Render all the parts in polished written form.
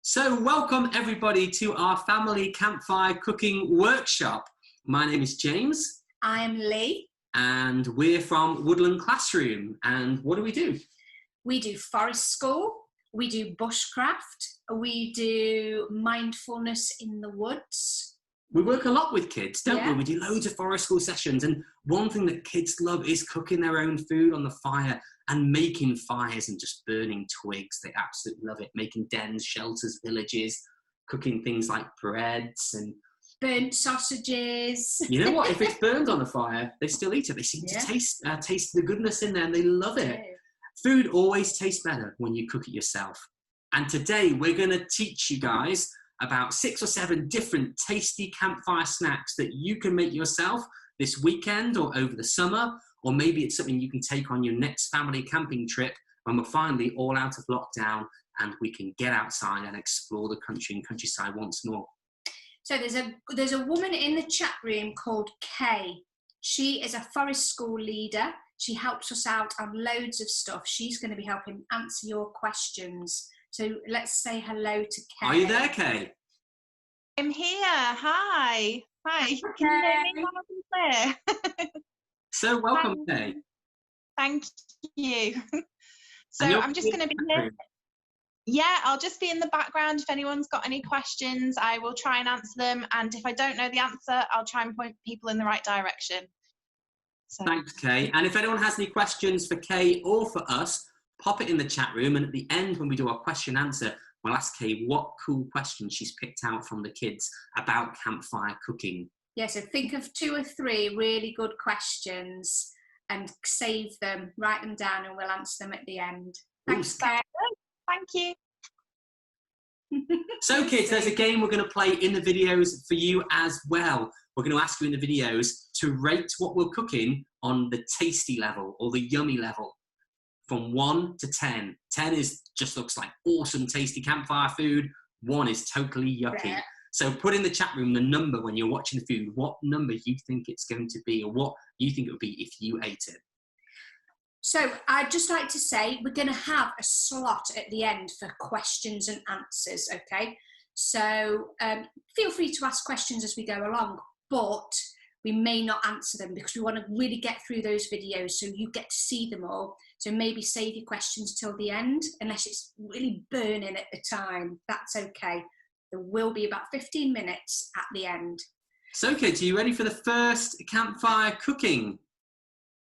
So welcome everybody to our family campfire cooking workshop. My name is James. I'm Lee. And we're from Woodland Classroom. And what do? We do forest school, we do bushcraft, we do mindfulness in the woods. We work a lot with kids, don't we? Yeah. We do loads of forest school sessions. And one thing that kids love is cooking their own food on the fire and making fires and just burning twigs. They absolutely love it. Making dens, shelters, villages, cooking things like breads and burnt sausages. You know what? If it's burned on the fire, they still eat it. They seem to taste the goodness in there, and they love it. Yeah. Food always tastes better when you cook it yourself. And today we're going to teach you guys about 6 or 7 different tasty campfire snacks that you can make yourself this weekend or over the summer, or maybe it's something you can take on your next family camping trip when we're finally all out of lockdown and we can get outside and explore the country and countryside once more. So there's a woman in the chat room called Kay. She is a forest school leader. She helps us out on loads of stuff. She's going to be helping answer your questions. So let's say hello to Kay. Are you there, Kay? I'm here. Hi. Hi. You can hear me loud and clear. So welcome, Kay. Thank you. So I'm just going to be here. Yeah, I'll just be in the background. If anyone's got any questions, I will try and answer them. And if I don't know the answer, I'll try and point people in the right direction. So. Thanks, Kay. And if anyone has any questions for Kay or for us, pop it in the chat room. And at the end, when we do our question answer, we'll ask Kay what cool questions she's picked out from the kids about campfire cooking. Yeah, so think of 2 or 3 really good questions and save them, write them down, and we'll answer them at the end. Thanks, Kay. Thank you. So kids, there's a game we're going to play in the videos for you as well. We're going to ask you in the videos to rate what we're cooking on the tasty level or the yummy level from 1 to 10. 10 is just looks like awesome, tasty campfire food. 1 is totally yucky. Yeah. So put in the chat room the number when you're watching the food, what number you think it's going to be or what you think it would be if you ate it. So I'd just like to say we're going to have a slot at the end for questions and answers, okay? So feel free to ask questions as we go along, but we may not answer them because we want to really get through those videos so you get to see them all. So maybe save your questions till the end, unless it's really burning at the time. That's okay. There will be about 15 minutes at the end. So kids, are you ready for the first campfire cooking?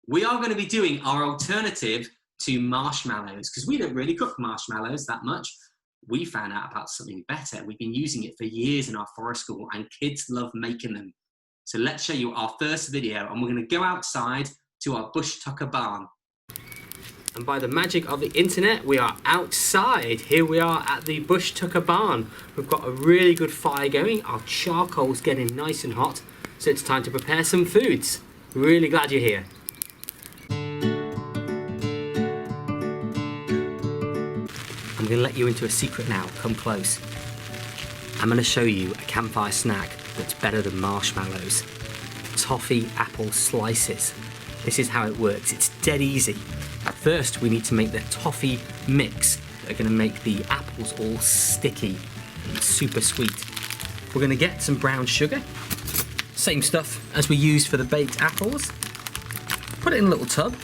We are going to be doing our alternative to marshmallows because we don't really cook marshmallows that much. We found out about something better. We've been using it for years in our forest school and kids love making them. So let's show you our first video and we're going to go outside to our bush tucker barn. And by the magic of the internet, we are outside. Here we are at the bush tucker barn. We've got a really good fire going. Our charcoal's getting nice and hot. So it's time to prepare some foods. Really glad you're here. I'm going to let you into a secret now. Come close. I'm going to show you a campfire snack that's better than marshmallows. Toffee apple slices. This is how it works. It's dead easy. First, we need to make the toffee mix. That are going to make the apples all sticky and super sweet. We're going to get some brown sugar. Same stuff as we used for the baked apples. Put it in a little tub.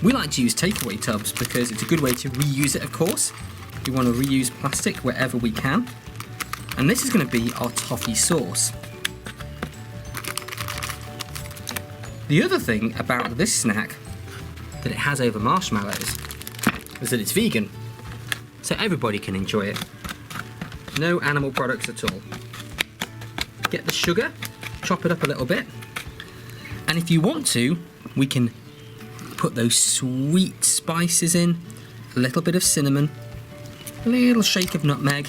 We like to use takeaway tubs because it's a good way to reuse it, of course. We want to reuse plastic wherever we can. And this is going to be our toffee sauce. The other thing about this snack that it has over marshmallows is that it's vegan. So everybody can enjoy it. No animal products at all. Get the sugar, chop it up a little bit. And if you want to, we can put those sweet spices in, a little bit of cinnamon, a little shake of nutmeg,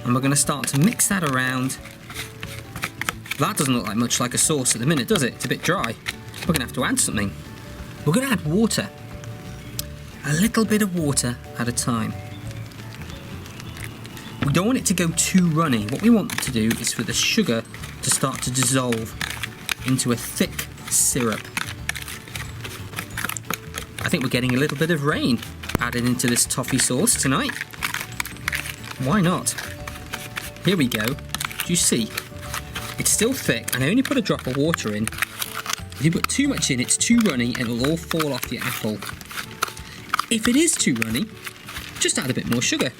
and we're going to start to mix that around. That doesn't look like much like a sauce at the minute, does it? It's a bit dry. We're going to have to add something. We're going to add water. A little bit of water at a time. We don't want it to go too runny. What we want to do is for the sugar to start to dissolve into a thick syrup. I think we're getting a little bit of rain added into this toffee sauce tonight. Why not? Here we go. Do you see? It's still thick, and I only put a drop of water in. If you put too much in, it's too runny and it'll all fall off your apple. If it is too runny, just add a bit more sugar.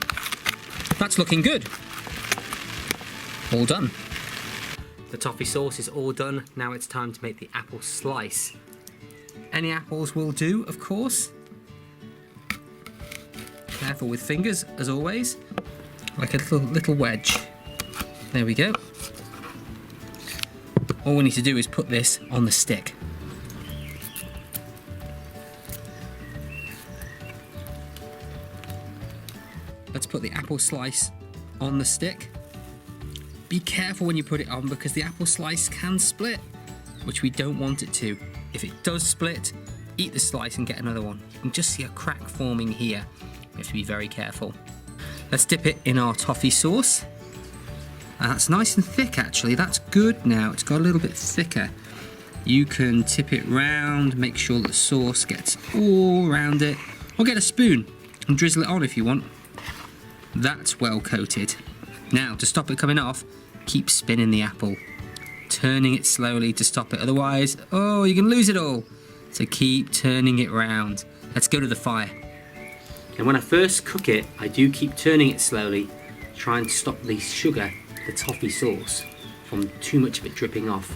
That's looking good. All done. The toffee sauce is all done. Now it's time to make the apple slice. Any apples will do, of course. Careful with fingers, as always. Like a little wedge. There we go. All we need to do is put this on the stick. Let's put the apple slice on the stick. Be careful when you put it on because the apple slice can split, which we don't want it to. If it does split, eat the slice and get another one. You can just see a crack forming here. You have to be very careful. Let's dip it in our toffee sauce. That's nice and thick actually, that's good now. It's got a little bit thicker. You can tip it round, make sure that the sauce gets all around it. Or get a spoon and drizzle it on if you want. That's well coated. Now, to stop it coming off, keep spinning the apple. Turning it slowly to stop it, otherwise, oh, you can lose it all. So keep turning it round. Let's go to the fire. And when I first cook it, I do keep turning it slowly, trying to stop the sugar, the toffee sauce, from too much of it dripping off.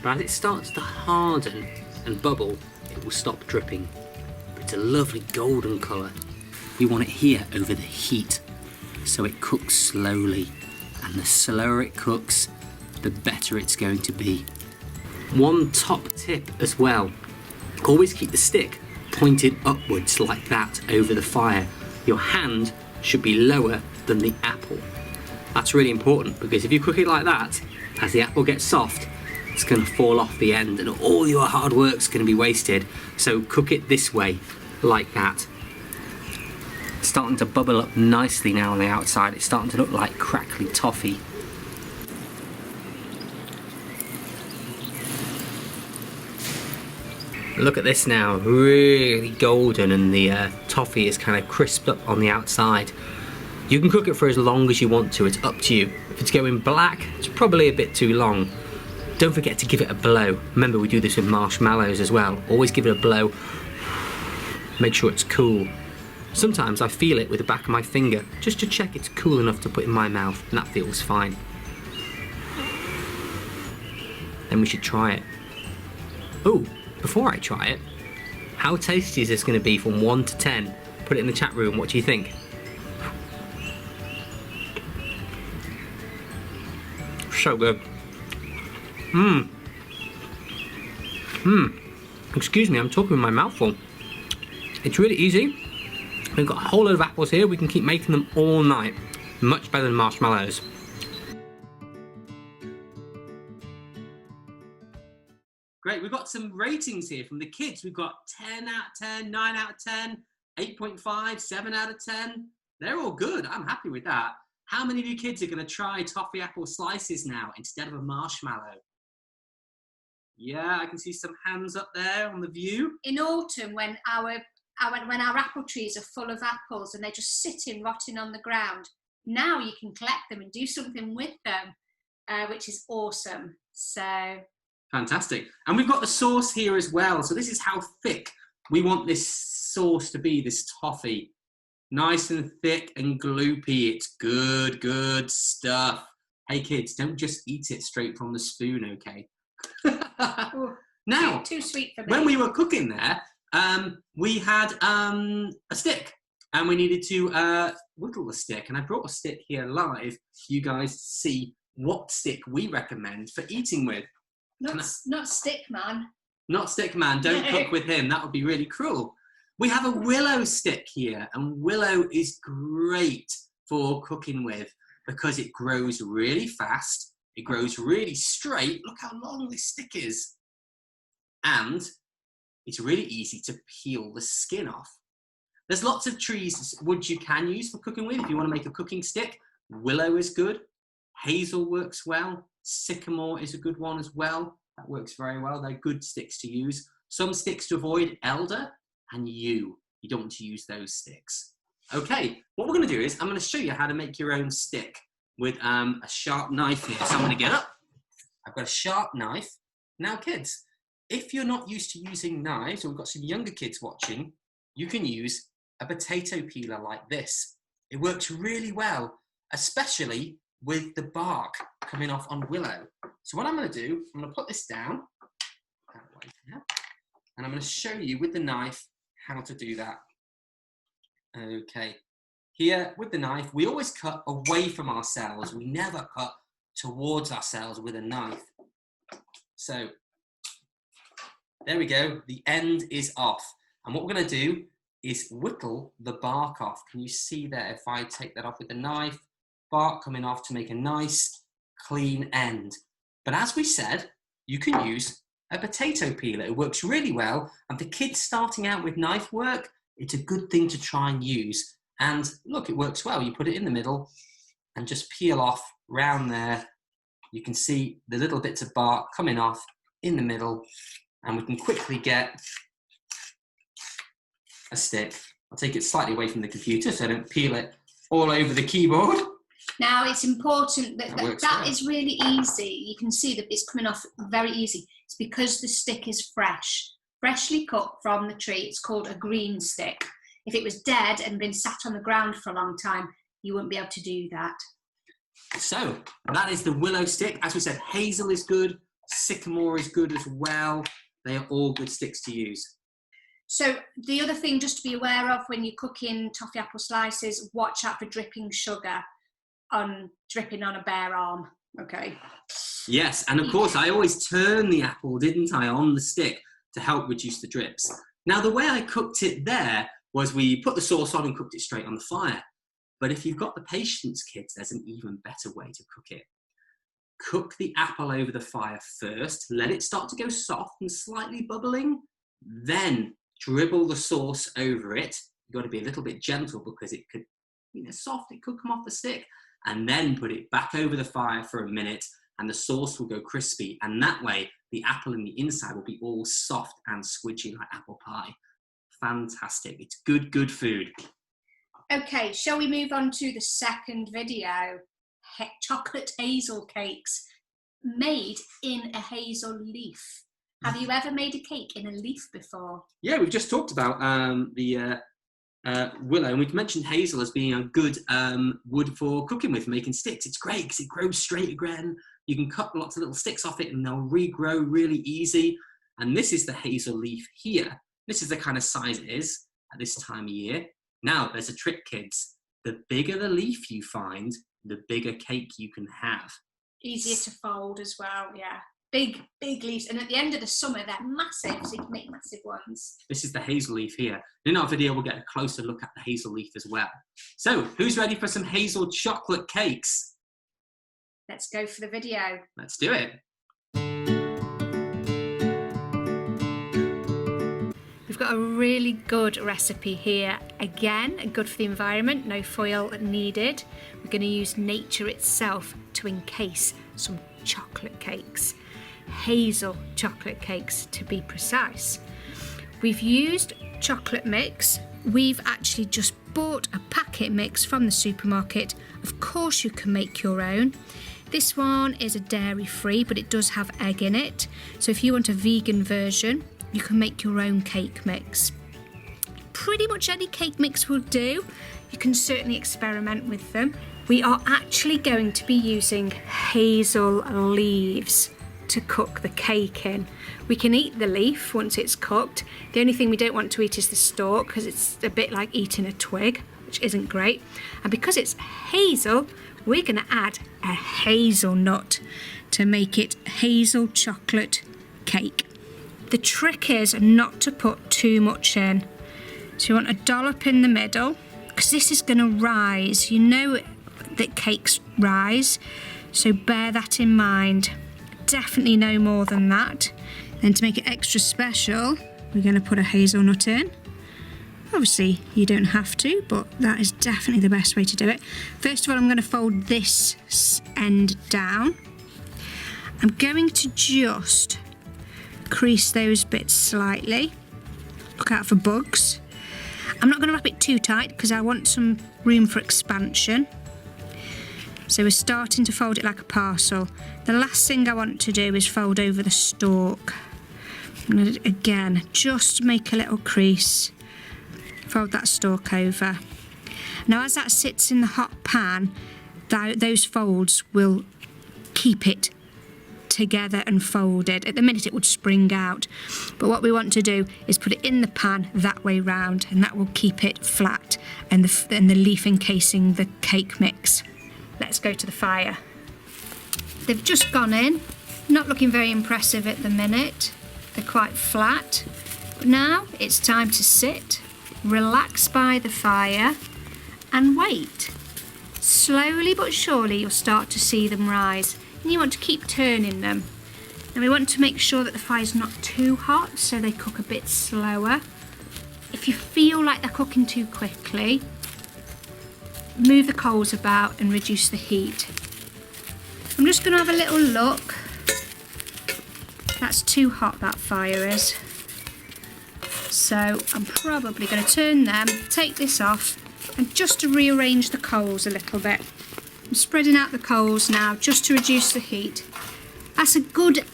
But as it starts to harden and bubble, it will stop dripping. But it's a lovely golden colour. We want it here over the heat, so it cooks slowly. And the slower it cooks, the better it's going to be. One top tip as well, always keep the stick pointed upwards like that over the fire. Your hand should be lower than the apple. That's really important because if you cook it like that, as the apple gets soft, it's going to fall off the end and all your hard work's going to be wasted. So cook it this way, like that. It's starting to bubble up nicely now on the outside. It's starting to look like crackly toffee. Look at this now, really golden, and the toffee is kind of crisped up on the outside. You can cook it for as long as you want to, it's up to you. If it's going black, it's probably a bit too long. Don't forget to give it a blow. Remember, we do this with marshmallows as well. Always give it a blow. Make sure it's cool. Sometimes I feel it with the back of my finger, just to check it's cool enough to put in my mouth, and that feels fine. Then we should try it. Oh, before I try it, how tasty is this going to be from 1 to 10? Put it in the chat room, what do you think? So good. Excuse me, I'm talking with my mouth full. It's really easy. We've got a whole load of apples here. We can keep making them all night. Much better than marshmallows. Great, we've got some ratings here from the kids. We've got 10 out of 10, 9 out of 10, 8.5, 7 out of 10. They're all good. I'm happy with that. How many of you kids are going to try toffee apple slices now instead of a marshmallow? Yeah, I can see some hands up there on the view. In autumn, when our apple trees are full of apples and they're just sitting rotting on the ground, now you can collect them and do something with them, which is awesome. So fantastic. And we've got the sauce here as well. So this is how thick we want this sauce to be, this toffee. Nice and thick and gloopy. It's good, good stuff. Hey kids, don't just eat it straight from the spoon, okay? Ooh, now, too sweet for me. When we were cooking there, we had a stick and we needed to whittle the stick. And I brought a stick here live for you guys to see what stick we recommend for eating with. Not stick man. Not stick man, don't cook with him. That would be really cruel. We have a willow stick here, and willow is great for cooking with because it grows really fast, it grows really straight. Look how long this stick is. And it's really easy to peel the skin off. There's lots of woods you can use for cooking with. If you want to make a cooking stick, willow is good. Hazel works well. Sycamore is a good one as well. That works very well. They're good sticks to use. Some sticks to avoid, elder and you don't want to use those sticks. Okay, what we're going to do is I'm going to show you how to make your own stick with a sharp knife here. So I'm going to get up. I've got a sharp knife. Now, kids, if you're not used to using knives, or we've got some younger kids watching, you can use a potato peeler like this. It works really well, especially with the bark coming off on willow. So what I'm going to do, I'm going to put this down, that way here, and I'm going to show you with the knife how to do that. Okay, here with the knife, we always cut away from ourselves. We never cut towards ourselves with a knife. So there we go, the end is off. And what we're going to do is whittle the bark off. Can you see there if I take that off with the knife? Bark coming off to make a nice clean end. But as we said, you can use a potato peeler. It works really well, and for kids starting out with knife work, it's a good thing to try and use. And look, it works well. You put it in the middle and just peel off round there. You can see the little bits of bark coming off in the middle, and we can quickly get a stick. I'll take it slightly away from the computer so I don't peel it all over the keyboard. Now, it's important that well. is really easy. You can see that it's coming off very easy. It's because the stick is freshly cut from the tree. It's called a green stick. If it was dead and been sat on the ground for a long time, you wouldn't be able to do that. So that is the willow stick. As we said, hazel is good, sycamore is good as well. They are all good sticks to use. So the other thing just to be aware of when you're cooking toffee apple slices, watch out for dripping sugar dripping on a bare arm. Okay. Yes, and of course I always turn the apple, didn't I, on the stick to help reduce the drips. Now the way I cooked it there was we put the sauce on and cooked it straight on the fire. But if you've got the patience, kids, there's an even better way to cook it. Cook the apple over the fire first, let it start to go soft and slightly bubbling, then dribble the sauce over it. You've got to be a little bit gentle because it could, soft, it could come off the stick, and then put it back over the fire for a minute and the sauce will go crispy, and that way the apple in the inside will be all soft and squidgy like apple pie. Fantastic. It's good food. Okay, shall we move on to the second video? Chocolate hazel cakes made in a hazel leaf. Have you ever made a cake in a leaf before? Yeah, we've just talked about the willow, and we've mentioned hazel as being a good wood for cooking with, making sticks. It's great because it grows straight again. You can cut lots of little sticks off it and they'll regrow really easy. And this is the hazel leaf here. This is the kind of size it is at this time of year. Now, there's a trick, kids. The bigger the leaf you find, the bigger cake you can have. Easier to fold as well, yeah. Big leaves, and at the end of the summer they're massive, so you can make massive ones. This is the hazel leaf here. In our video we'll get a closer look at the hazel leaf as well. So, who's ready for some hazel chocolate cakes? Let's go for the video. Let's do it. We've got a really good recipe here. Again, good for the environment, no foil needed. We're going to use nature itself to encase some chocolate cakes. Hazel chocolate cakes to be precise. We've used chocolate mix. We've actually just bought a packet mix from the supermarket. Of course you can make your own. This one is a dairy free, but it does have egg in it. So if you want a vegan version, you can make your own cake mix. Pretty much any cake mix will do. You can certainly experiment with them. We are actually going to be using hazel leaves to cook the cake in. We can eat the leaf once it's cooked. The only thing we don't want to eat is the stalk because it's a bit like eating a twig, which isn't great. And because it's hazel, we're going to add a hazelnut to make it hazel chocolate cake. The trick is not to put too much in. So you want a dollop in the middle because this is going to rise. You know that cakes rise, so bear that in mind. Definitely no more than that. Then to make it extra special, we're going to put a hazelnut in. Obviously you don't have to, but that is definitely the best way to do it. First of all, I'm going to fold this end down. I'm going to just crease those bits slightly. look out for bugs. I'm not going to wrap it too tight because I want some room for expansion. So we're starting to fold it like a parcel. The last thing I want to do is fold over the stalk. I'm going to, again, just make a little crease. Fold that stalk over. Now as that sits in the hot pan, those folds will keep it together and folded. At the minute it would spring out, but what we want to do is put it in the pan that way round, and that will keep it flat and the leaf encasing the cake mix. Let's go to the fire. They've just gone in, not looking very impressive at the minute. They're quite flat. But now it's time to sit, relax by the fire and wait. Slowly but surely you'll start to see them rise, and you want to keep turning them. And we want to make sure that the fire's not too hot so they cook a bit slower. If you feel like they're cooking too quickly, move the coals about and reduce the heat. I'm just going to have a little look. That's too hot, that fire is. So I'm probably going to turn them, take this off, and just to rearrange the coals a little bit. I'm spreading out the coals now just to reduce the heat. That's a good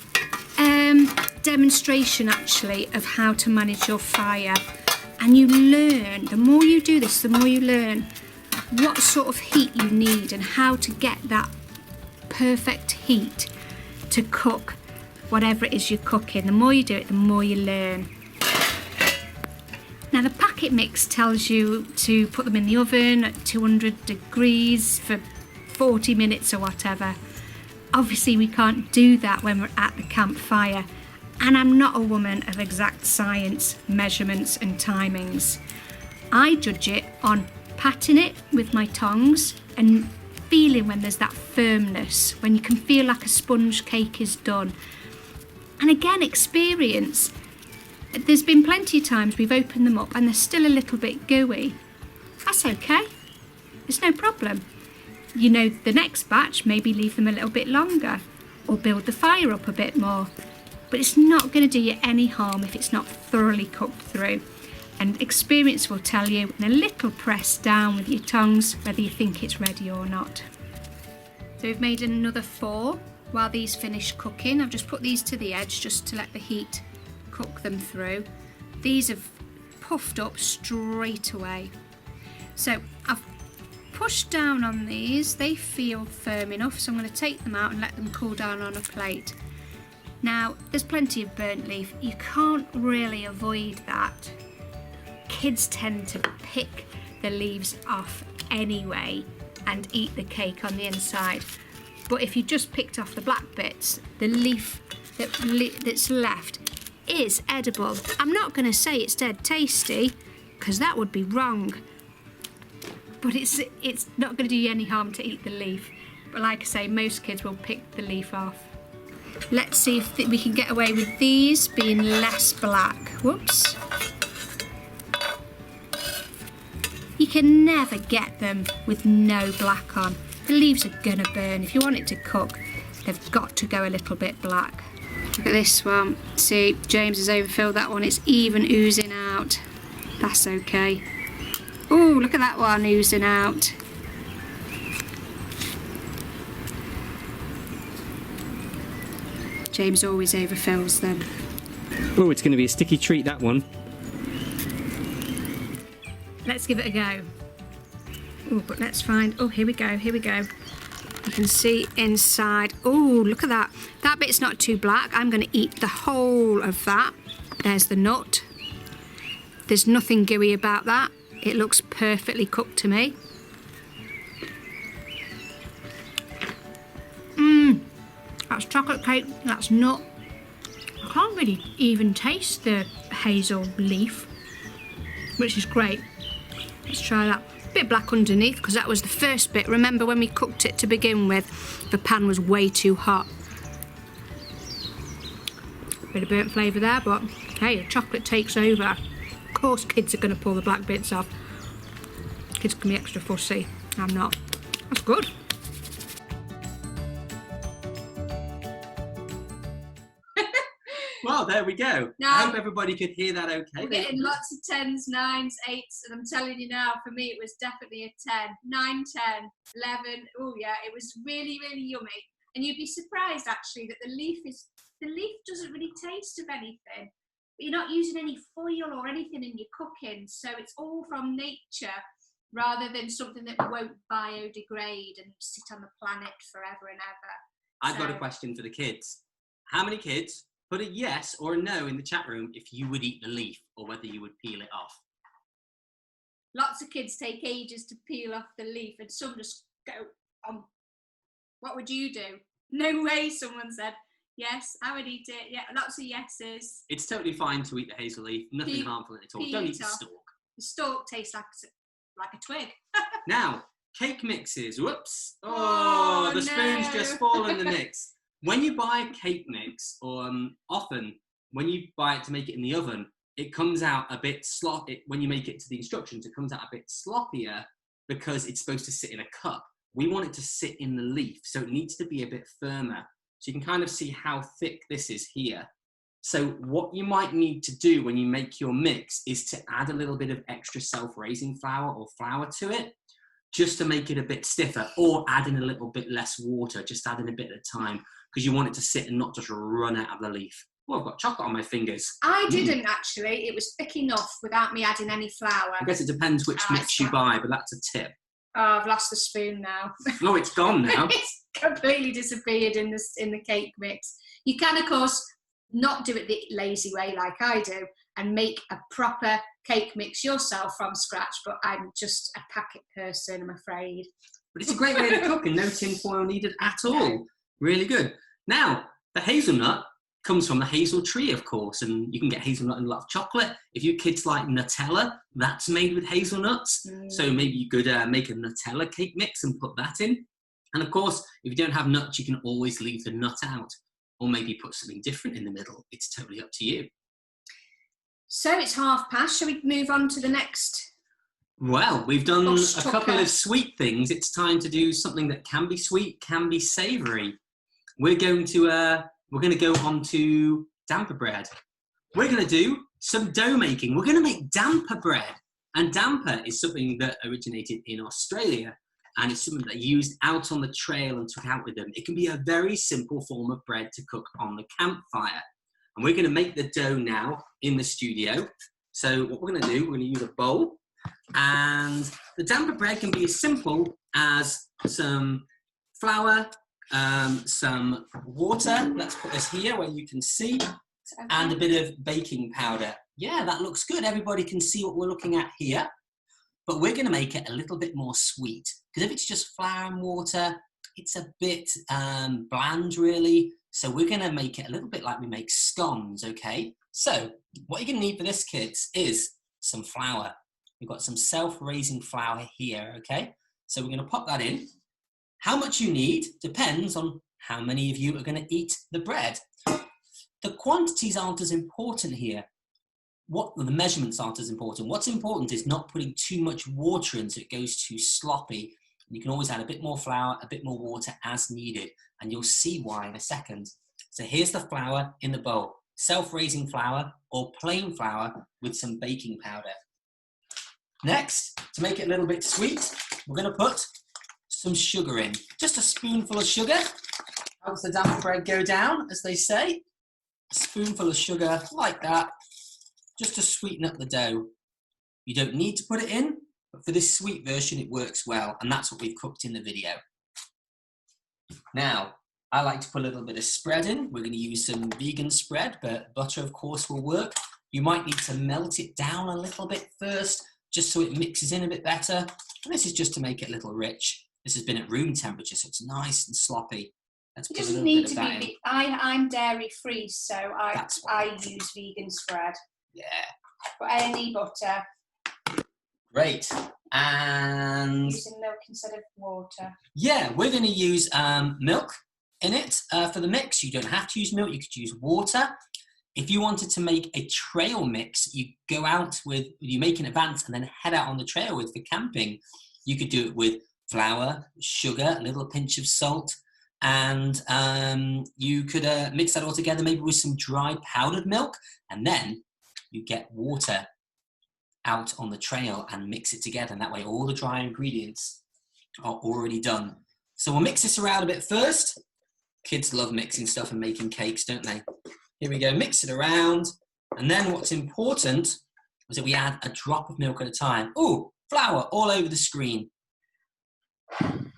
demonstration actually of how to manage your fire. And you learn, the more you do this, the more you learn what sort of heat you need and how to get that perfect heat to cook whatever it is you're cooking. The more you do it, the more you learn. Now the packet mix tells you to put them in the oven at 200 degrees for 40 minutes or whatever. Obviously we can't do that when we're at the campfire, and I'm not a woman of exact science, measurements and timings. I judge it on patting it with my tongs and feeling when there's that firmness, when you can feel like a sponge cake is done. And again, experience. There's been plenty of times we've opened them up and they're still a little bit gooey. That's okay, it's no problem. You know, the next batch, maybe leave them a little bit longer or build the fire up a bit more. But it's not going to do you any harm if it's not thoroughly cooked through. And experience will tell you, in a little press down with your tongs, whether you think it's ready or not. So we've made another 4 while these finish cooking. I've just put these to the edge just to let the heat cook them through. These have puffed up straight away. So I've pushed down on these. They feel firm enough, so I'm going to take them out and let them cool down on a plate. Now, there's plenty of burnt leaf. You can't really avoid that. Kids tend to pick the leaves off anyway and eat the cake on the inside. But if you just picked off the black bits, the leaf that's left is edible. I'm not going to say it's dead tasty, because that would be wrong. But it's not going to do you any harm to eat the leaf. But like I say, most kids will pick the leaf off. Let's see if we can get away with these being less black. Whoops. You can never get them with no black on. The leaves are gonna burn. If you want it to cook, they've got to go a little bit black. Look at this one. See, James has overfilled that one. It's even oozing out. That's okay. Oh, look at that one oozing out. James always overfills them. Oh, it's going to be a sticky treat, that one. Let's give it a go. Oh, but let's find... Oh, here we go, here we go. You can see inside. Oh, look at that. That bit's not too black. I'm going to eat the whole of that. There's the nut. There's nothing gooey about that. It looks perfectly cooked to me. That's chocolate cake, that's nut. I can't really even taste the hazel leaf, which is great. Let's try that. A bit black underneath, because that was the first bit. Remember when we cooked it to begin with, the pan was way too hot. Bit of burnt flavour there, but hey, the chocolate takes over. Of course kids are going to pull the black bits off. Kids can be extra fussy. I'm not. That's good. Well, Oh, there we go. Now, I hope everybody could hear that okay. We're getting lots of 10s, 9s, 8s, and I'm telling you now, for me, it was definitely a 10. 9, 10, 11. Oh, yeah, it was really, really yummy. And you'd be surprised, actually, that the leaf doesn't really taste of anything. You're not using any foil or anything in your cooking, so it's all from nature rather than something that won't biodegrade and sit on the planet forever and ever. I've got a question for the kids. How many kids put a yes or a no in the chat room if you would eat the leaf or whether you would peel it off? Lots of kids take ages to peel off the leaf, and some just go, what would you do? No way, someone said. Yes, I would eat it. Yeah, lots of yeses. It's totally fine to eat the hazel leaf. Nothing harmful in it at all. Don't eat the stalk. The stalk tastes like a twig. Now, cake mixes. Whoops. Oh, the spoon's just fallen in the mix. When you buy a cake mix, or often when you buy it to make it in the oven, it comes out a bit sloppy. When you make it to the instructions, it comes out a bit sloppier because it's supposed to sit in a cup. We want it to sit in the leaf, so it needs to be a bit firmer. So you can kind of see how thick this is here. So what you might need to do when you make your mix is to add a little bit of extra self-raising flour or flour to it, just to make it a bit stiffer, or add in a little bit less water, just add in a bit at a time, because you want it to sit and not just run out of the leaf. Oh, I've got chocolate on my fingers. I didn't actually. It was thick enough without me adding any flour. I guess it depends which mix you buy, but that's a tip. Oh, I've lost the spoon now. Oh, it's gone now. It's completely disappeared in the cake mix. You can, of course, not do it the lazy way like I do and make a proper cake mix yourself from scratch, but I'm just a packet person, I'm afraid. But it's a great way to cook and no tin foil needed at all. Really good. Now, the hazelnut comes from the hazel tree, of course, and you can get hazelnut in a lot of chocolate. If your kids like Nutella, that's made with hazelnuts. So maybe you could make a Nutella cake mix and put that in. And of course, if you don't have nuts, you can always leave the nut out, or maybe put something different in the middle. It's totally up to you. So it's past. Shall we move on to the next? Well, we've done a couple of sweet things. It's time to do something that can be sweet, can be savoury. We're going to go on to damper bread. We're going to do some dough making. We're going to make damper bread. And damper is something that originated in Australia. And it's something that they used out on the trail and took out with them. It can be a very simple form of bread to cook on the campfire. And we're going to make the dough now in the studio. So what we're going to do, we're going to use a bowl. And the damper bread can be as simple as some flour, some water. Let's put this here where you can see. And a bit of baking powder. Yeah, that looks good. Everybody can see what we're looking at here. But we're going to make it a little bit more sweet. Because if it's just flour and water, it's a bit bland, really. So we're going to make it a little bit like we make scones, okay? So what you're going to need for this, kids, is some flour. We've got some self-raising flour here, okay? So we're going to pop that in. How much you need depends on how many of you are going to eat the bread. The quantities aren't as important here. The measurements aren't as important. What's important is not putting too much water in so it goes too sloppy. You can always add a bit more flour, a bit more water as needed, and you'll see why in a second. So here's the flour in the bowl. Self-raising flour or plain flour with some baking powder. Next, to make it a little bit sweet, we're going to put some sugar in. Just a spoonful of sugar. Helps the damper bread go down, as they say. A spoonful of sugar, like that, just to sweeten up the dough. You don't need to put it in, but for this sweet version, it works well, and that's what we've cooked in the video. Now, I like to put a little bit of spread in. We're going to use some vegan spread, but butter, of course, will work. You might need to melt it down a little bit first, just so it mixes in a bit better. And this is just to make it a little rich. This has been at room temperature, so it's nice and sloppy. Let's put a little bit of that in. I'm dairy free, so I use vegan spread. Yeah. But any butter. Great. And using milk instead of water. Yeah, we're going to use milk in it for the mix. You don't have to use milk, you could use water. If you wanted to make a trail mix, you make in advance and then head out on the trail with for camping. You could do it with flour, sugar, a little pinch of salt, and you could mix that all together, maybe with some dry powdered milk, and then you get water out on the trail and mix it together, and that way all the dry ingredients are already done. So we'll mix this around a bit first. Kids love mixing stuff and making cakes, don't they? Here we go, mix it around, and then what's important is that we add a drop of milk at a time. Ooh, flour all over the screen.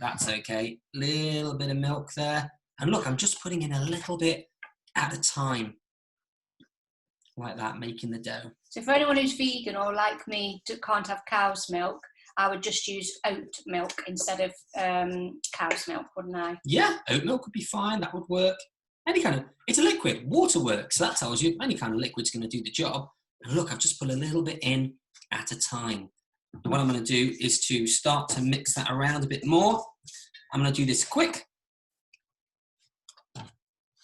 That's okay, little bit of milk there. And look, I'm just putting in a little bit at a time. Like that, making the dough. So for anyone who's vegan or like me can't have cow's milk, I would just use oat milk instead of cow's milk, wouldn't I? Yeah, oat milk would be fine, that would work. Any kind of, it's a liquid, water works, so that tells you any kind of liquid's going to do the job. And look, I've just put a little bit in at a time. And what I'm going to do is to start to mix that around a bit more. I'm going to do this quick.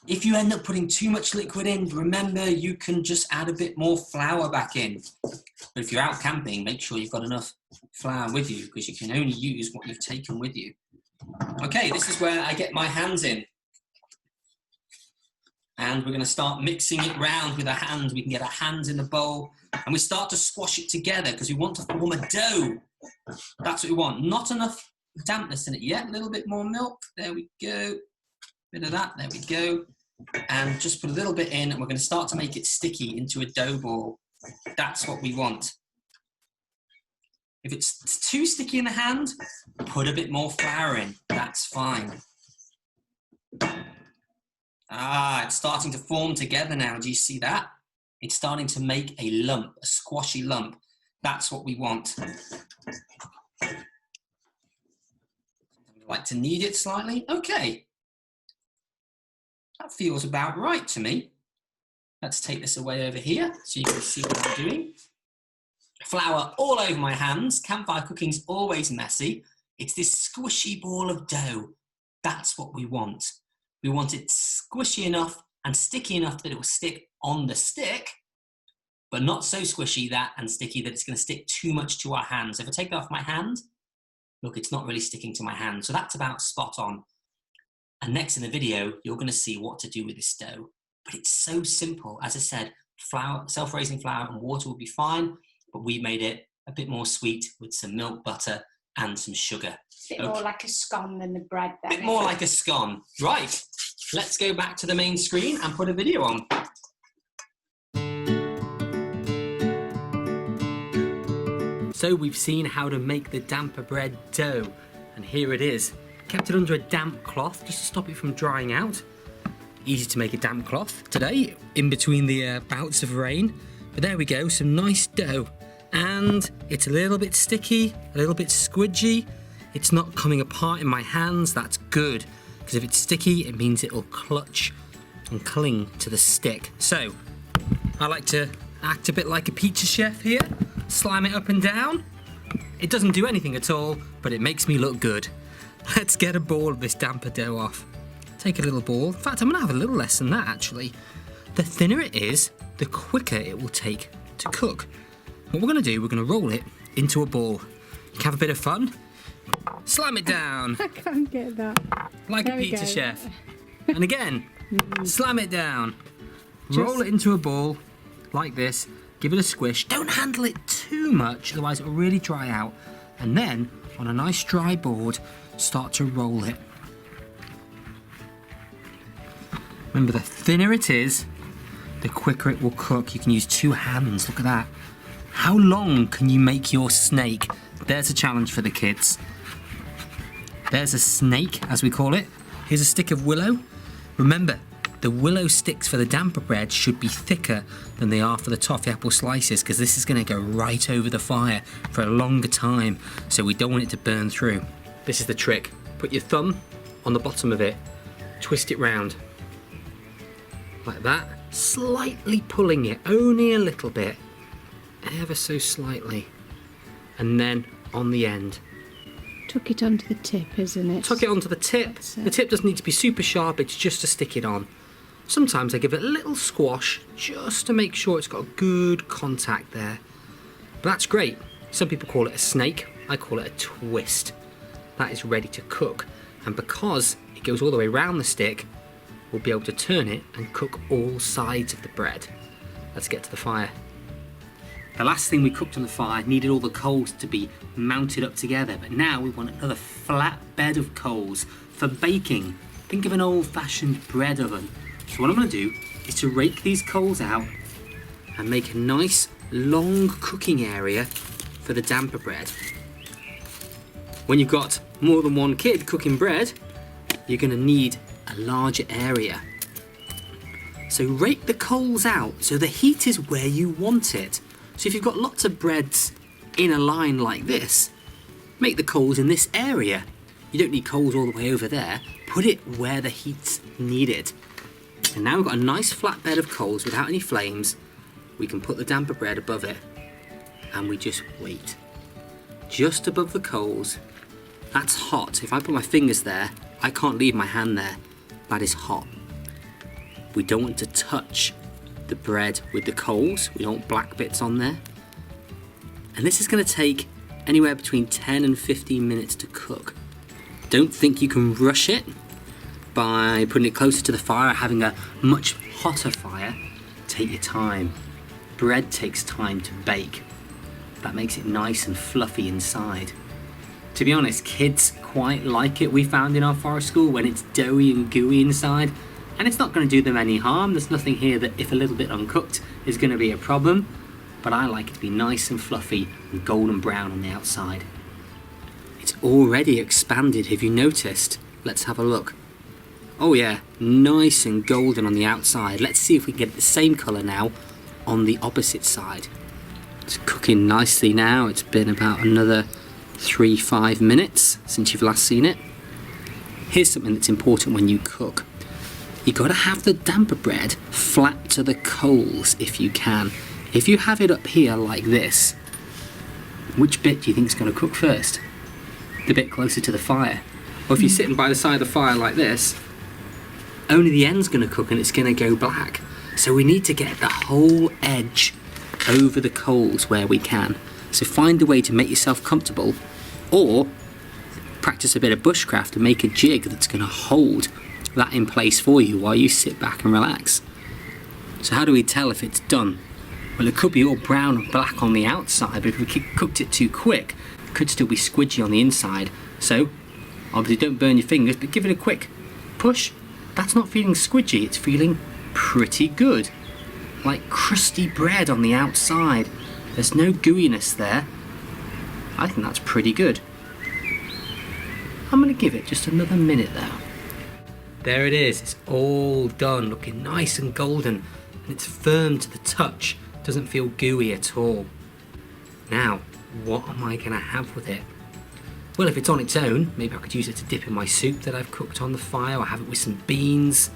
If you end up putting too much liquid in, remember you can just add a bit more flour back in. But if you're out camping, make sure you've got enough flour with you, because you can only use what you've taken with you. Okay, this is where I get my hands in. And we're going to start mixing it round with our hands. We can get our hands in the bowl, and we start to squash it together because we want to form a dough. That's what we want. Not enough dampness in it yet. A little bit more milk. There we go. Bit of that. There we go. And just put a little bit in, and we're going to start to make it sticky into a dough ball. That's what we want. If it's too sticky in the hand, put a bit more flour in. That's fine. Ah, it's starting to form together now. Do you see that? It's starting to make a lump, a squashy lump. That's what we want. I'd like to knead it slightly. Okay. That feels about right to me. Let's take this away over here so you can see what I'm doing. Flour all over my hands. Campfire cooking's always messy. It's this squishy ball of dough. That's what we want. We want it squishy enough and sticky enough that it will stick on the stick, but not so squishy that and sticky that it's going to stick too much to our hands. If I take that off my hand, look, it's not really sticking to my hand. So that's about spot on. And next in the video, you're going to see what to do with this dough. But it's so simple. As I said, flour, self-raising flour and water will be fine, but we made it a bit more sweet with some milk, butter, and some sugar. A bit more like a scone than the bread then. A bit more like a scone. Right, let's go back to the main screen and put a video on. So we've seen how to make the damper bread dough, and here it is. Kept it under a damp cloth just to stop it from drying out. Easy to make a damp cloth today, in between the bouts of rain. But there we go, some nice dough. And it's a little bit sticky, a little bit squidgy. It's not coming apart in my hands, that's good. Because if it's sticky, it means it'll clutch and cling to the stick. So, I like to act a bit like a pizza chef here. Slam it up and down. It doesn't do anything at all, but it makes me look good. Let's get a ball of this damper dough off. Take a little ball. In fact, I'm going to have a little less than that, actually. The thinner it is, the quicker it will take to cook. What we're going to do, we're going to roll it into a ball. You can have a bit of fun. Slam it down. I can't get that. Like There a we pizza go. chef. And again, slam it down. Roll it into a ball, like this. Give it a squish. Don't handle it too much, otherwise it will really dry out. And then, on a nice dry board, start to roll it. Remember, the thinner it is, the quicker it will cook. You can use 2 hands, look at that. How long can you make your snake? There's a challenge for the kids. There's a snake, as we call it. Here's a stick of willow. Remember, the willow sticks for the damper bread should be thicker than they are for the toffee apple slices, because this is going to go right over the fire for a longer time, so we don't want it to burn through. This is the trick. Put your thumb on the bottom of it, twist it round, like that, slightly pulling it, only a little bit, ever so slightly, and then on the end. Tuck it onto the tip, isn't it? Tuck it onto the tip. The tip doesn't need to be super sharp, it's just to stick it on. Sometimes I give it a little squash just to make sure it's got good contact there. But that's great. Some people call it a snake, I call it a twist. That is ready to cook. And because it goes all the way around the stick, we'll be able to turn it and cook all sides of the bread. Let's get to the fire. The last thing we cooked on the fire needed all the coals to be mounted up together, but now we want another flat bed of coals for baking. Think of an old-fashioned bread oven. So what I'm going to do is to rake these coals out and make a nice long cooking area for the damper bread. When you've got more than one kid cooking bread, you're going to need a larger area. So rake the coals out so the heat is where you want it. So if you've got lots of breads in a line like this, make the coals in this area. You don't need coals all the way over there. Put it where the heat's needed. And now we've got a nice flat bed of coals without any flames. We can put the damper bread above it and we just wait. Just above the coals. That's hot. If I put my fingers there, I can't leave my hand there. That is hot. We don't want to touch the bread with the coals. We don't want black bits on there. And this is going to take anywhere between 10 and 15 minutes to cook. Don't think you can rush it by putting it closer to the fire, having a much hotter fire. Take your time. Bread takes time to bake. That makes it nice and fluffy inside. To be honest, kids quite like it. We found in our forest school when it's doughy and gooey inside, and it's not going to do them any harm. There's nothing here that, if a little bit uncooked, is going to be a problem. But I like it to be nice and fluffy and golden brown on the outside. It's already expanded, have you noticed? Let's have a look. Oh yeah, nice and golden on the outside. Let's see if we can get the same colour now on the opposite side. It's cooking nicely now. It's been about another 3-5 minutes since you've last seen it. Here's something that's important when you cook. You've got to have the damper bread flat to the coals if you can. If you have it up here like this, which bit do you think is going to cook first? The bit closer to the fire. Or if you're sitting by the side of the fire like this, only the end's going to cook and it's going to go black. So we need to get the whole edge over the coals where we can. So find a way to make yourself comfortable, or practice a bit of bushcraft and make a jig that's going to hold that in place for you while you sit back and relax. So how do we tell if it's done? Well, it could be all brown and black on the outside, but if we cooked it too quick, it could still be squidgy on the inside. So obviously don't burn your fingers, but give it a quick push. That's not feeling squidgy, it's feeling pretty good. Like crusty bread on the outside. There's no gooiness there. I think that's pretty good. I'm going to give it just another minute though. There it is, it's all done, looking nice and golden, and it's firm to the touch, doesn't feel gooey at all. Now, what am I going to have with it? Well, if it's on its own, maybe I could use it to dip in my soup that I've cooked on the fire, or have it with some beans.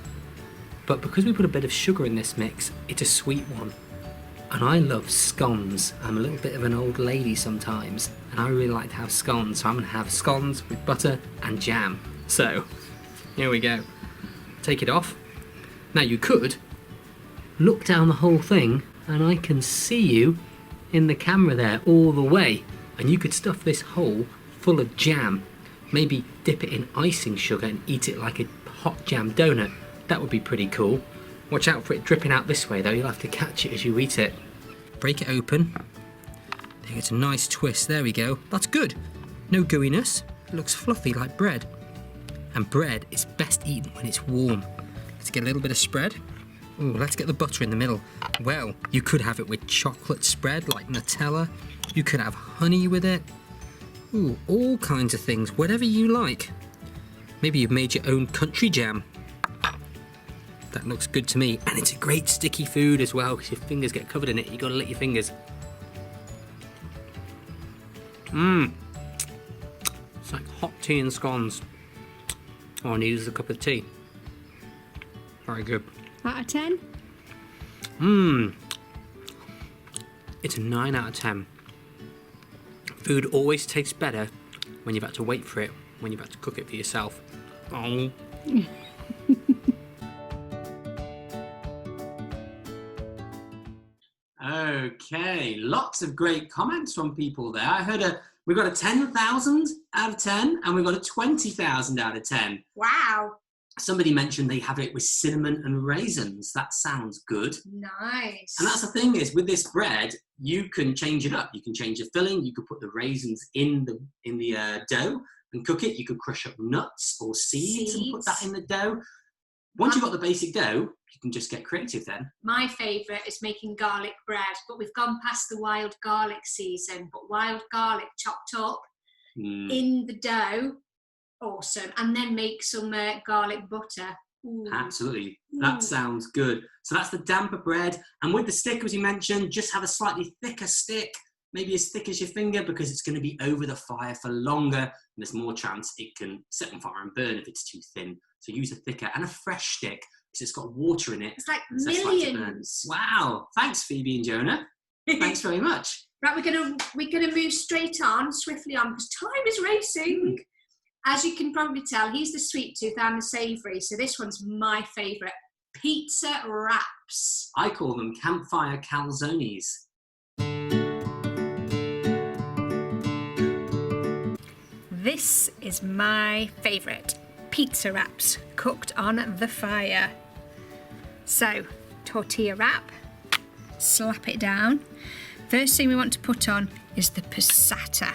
But because we put a bit of sugar in this mix, it's a sweet one. And I love scones. I'm a little bit of an old lady sometimes, and I really like to have scones, so I'm going to have scones with butter and jam. So, here we go. Take it off. Now you could look down the whole thing, and I can see you in the camera there all the way, and you could stuff this hole full of jam. Maybe dip it in icing sugar and eat it like a hot jam donut. That would be pretty cool. Watch out for it dripping out this way though, you'll have to catch it as you eat it. Break it open. There gets a nice twist, there we go. That's good. No gooiness, it looks fluffy like bread. And bread is best eaten when it's warm. Let's get a little bit of spread. Ooh, let's get the butter in the middle. Well, you could have it with chocolate spread like Nutella. You could have honey with it. Ooh, all kinds of things, whatever you like. Maybe you've made your own country jam. That looks good to me. And it's a great sticky food as well, because your fingers get covered in it. You gotta lick your fingers. Mmm. It's like hot tea and scones. All I need is a cup of tea. Very good. Out of 10? Mmm. It's a 9 out of 10. Food always tastes better when you've had to wait for it, when you've had to cook it for yourself. Oh. Okay, lots of great comments from people there. I heard We've got a 10,000 out of 10, and we've got a 20,000 out of 10. Wow. Somebody mentioned they have it with cinnamon and raisins. That sounds good. Nice. And that's the thing is, with this bread, you can change it up. You can change the filling. You could put the raisins in the dough and cook it. You could crush up nuts or seeds and put that in the dough. Once you've got the basic dough, you can just get creative then. My favourite is making garlic bread, but we've gone past the wild garlic season. But wild garlic chopped up in the dough, awesome. And then make some garlic butter. Ooh. Absolutely. That sounds good. So that's the damper bread. And with the stick, as you mentioned, just have a slightly thicker stick, maybe as thick as your finger, because it's going to be over the fire for longer. And there's more chance it can set on fire and burn if it's too thin. So use a thicker and a fresh stick, because it's got water in it. It's like millions. Wow. Thanks, Phoebe and Jonah. Thanks very much. Right, we're gonna move swiftly on, because time is racing. As you can probably tell, he's the sweet tooth, I'm the savoury. So this one's my favourite. Pizza wraps. I call them Campfire Calzones. This is my favourite. Pizza wraps cooked on the fire. So, tortilla wrap, slap it down. First thing we want to put on is the passata.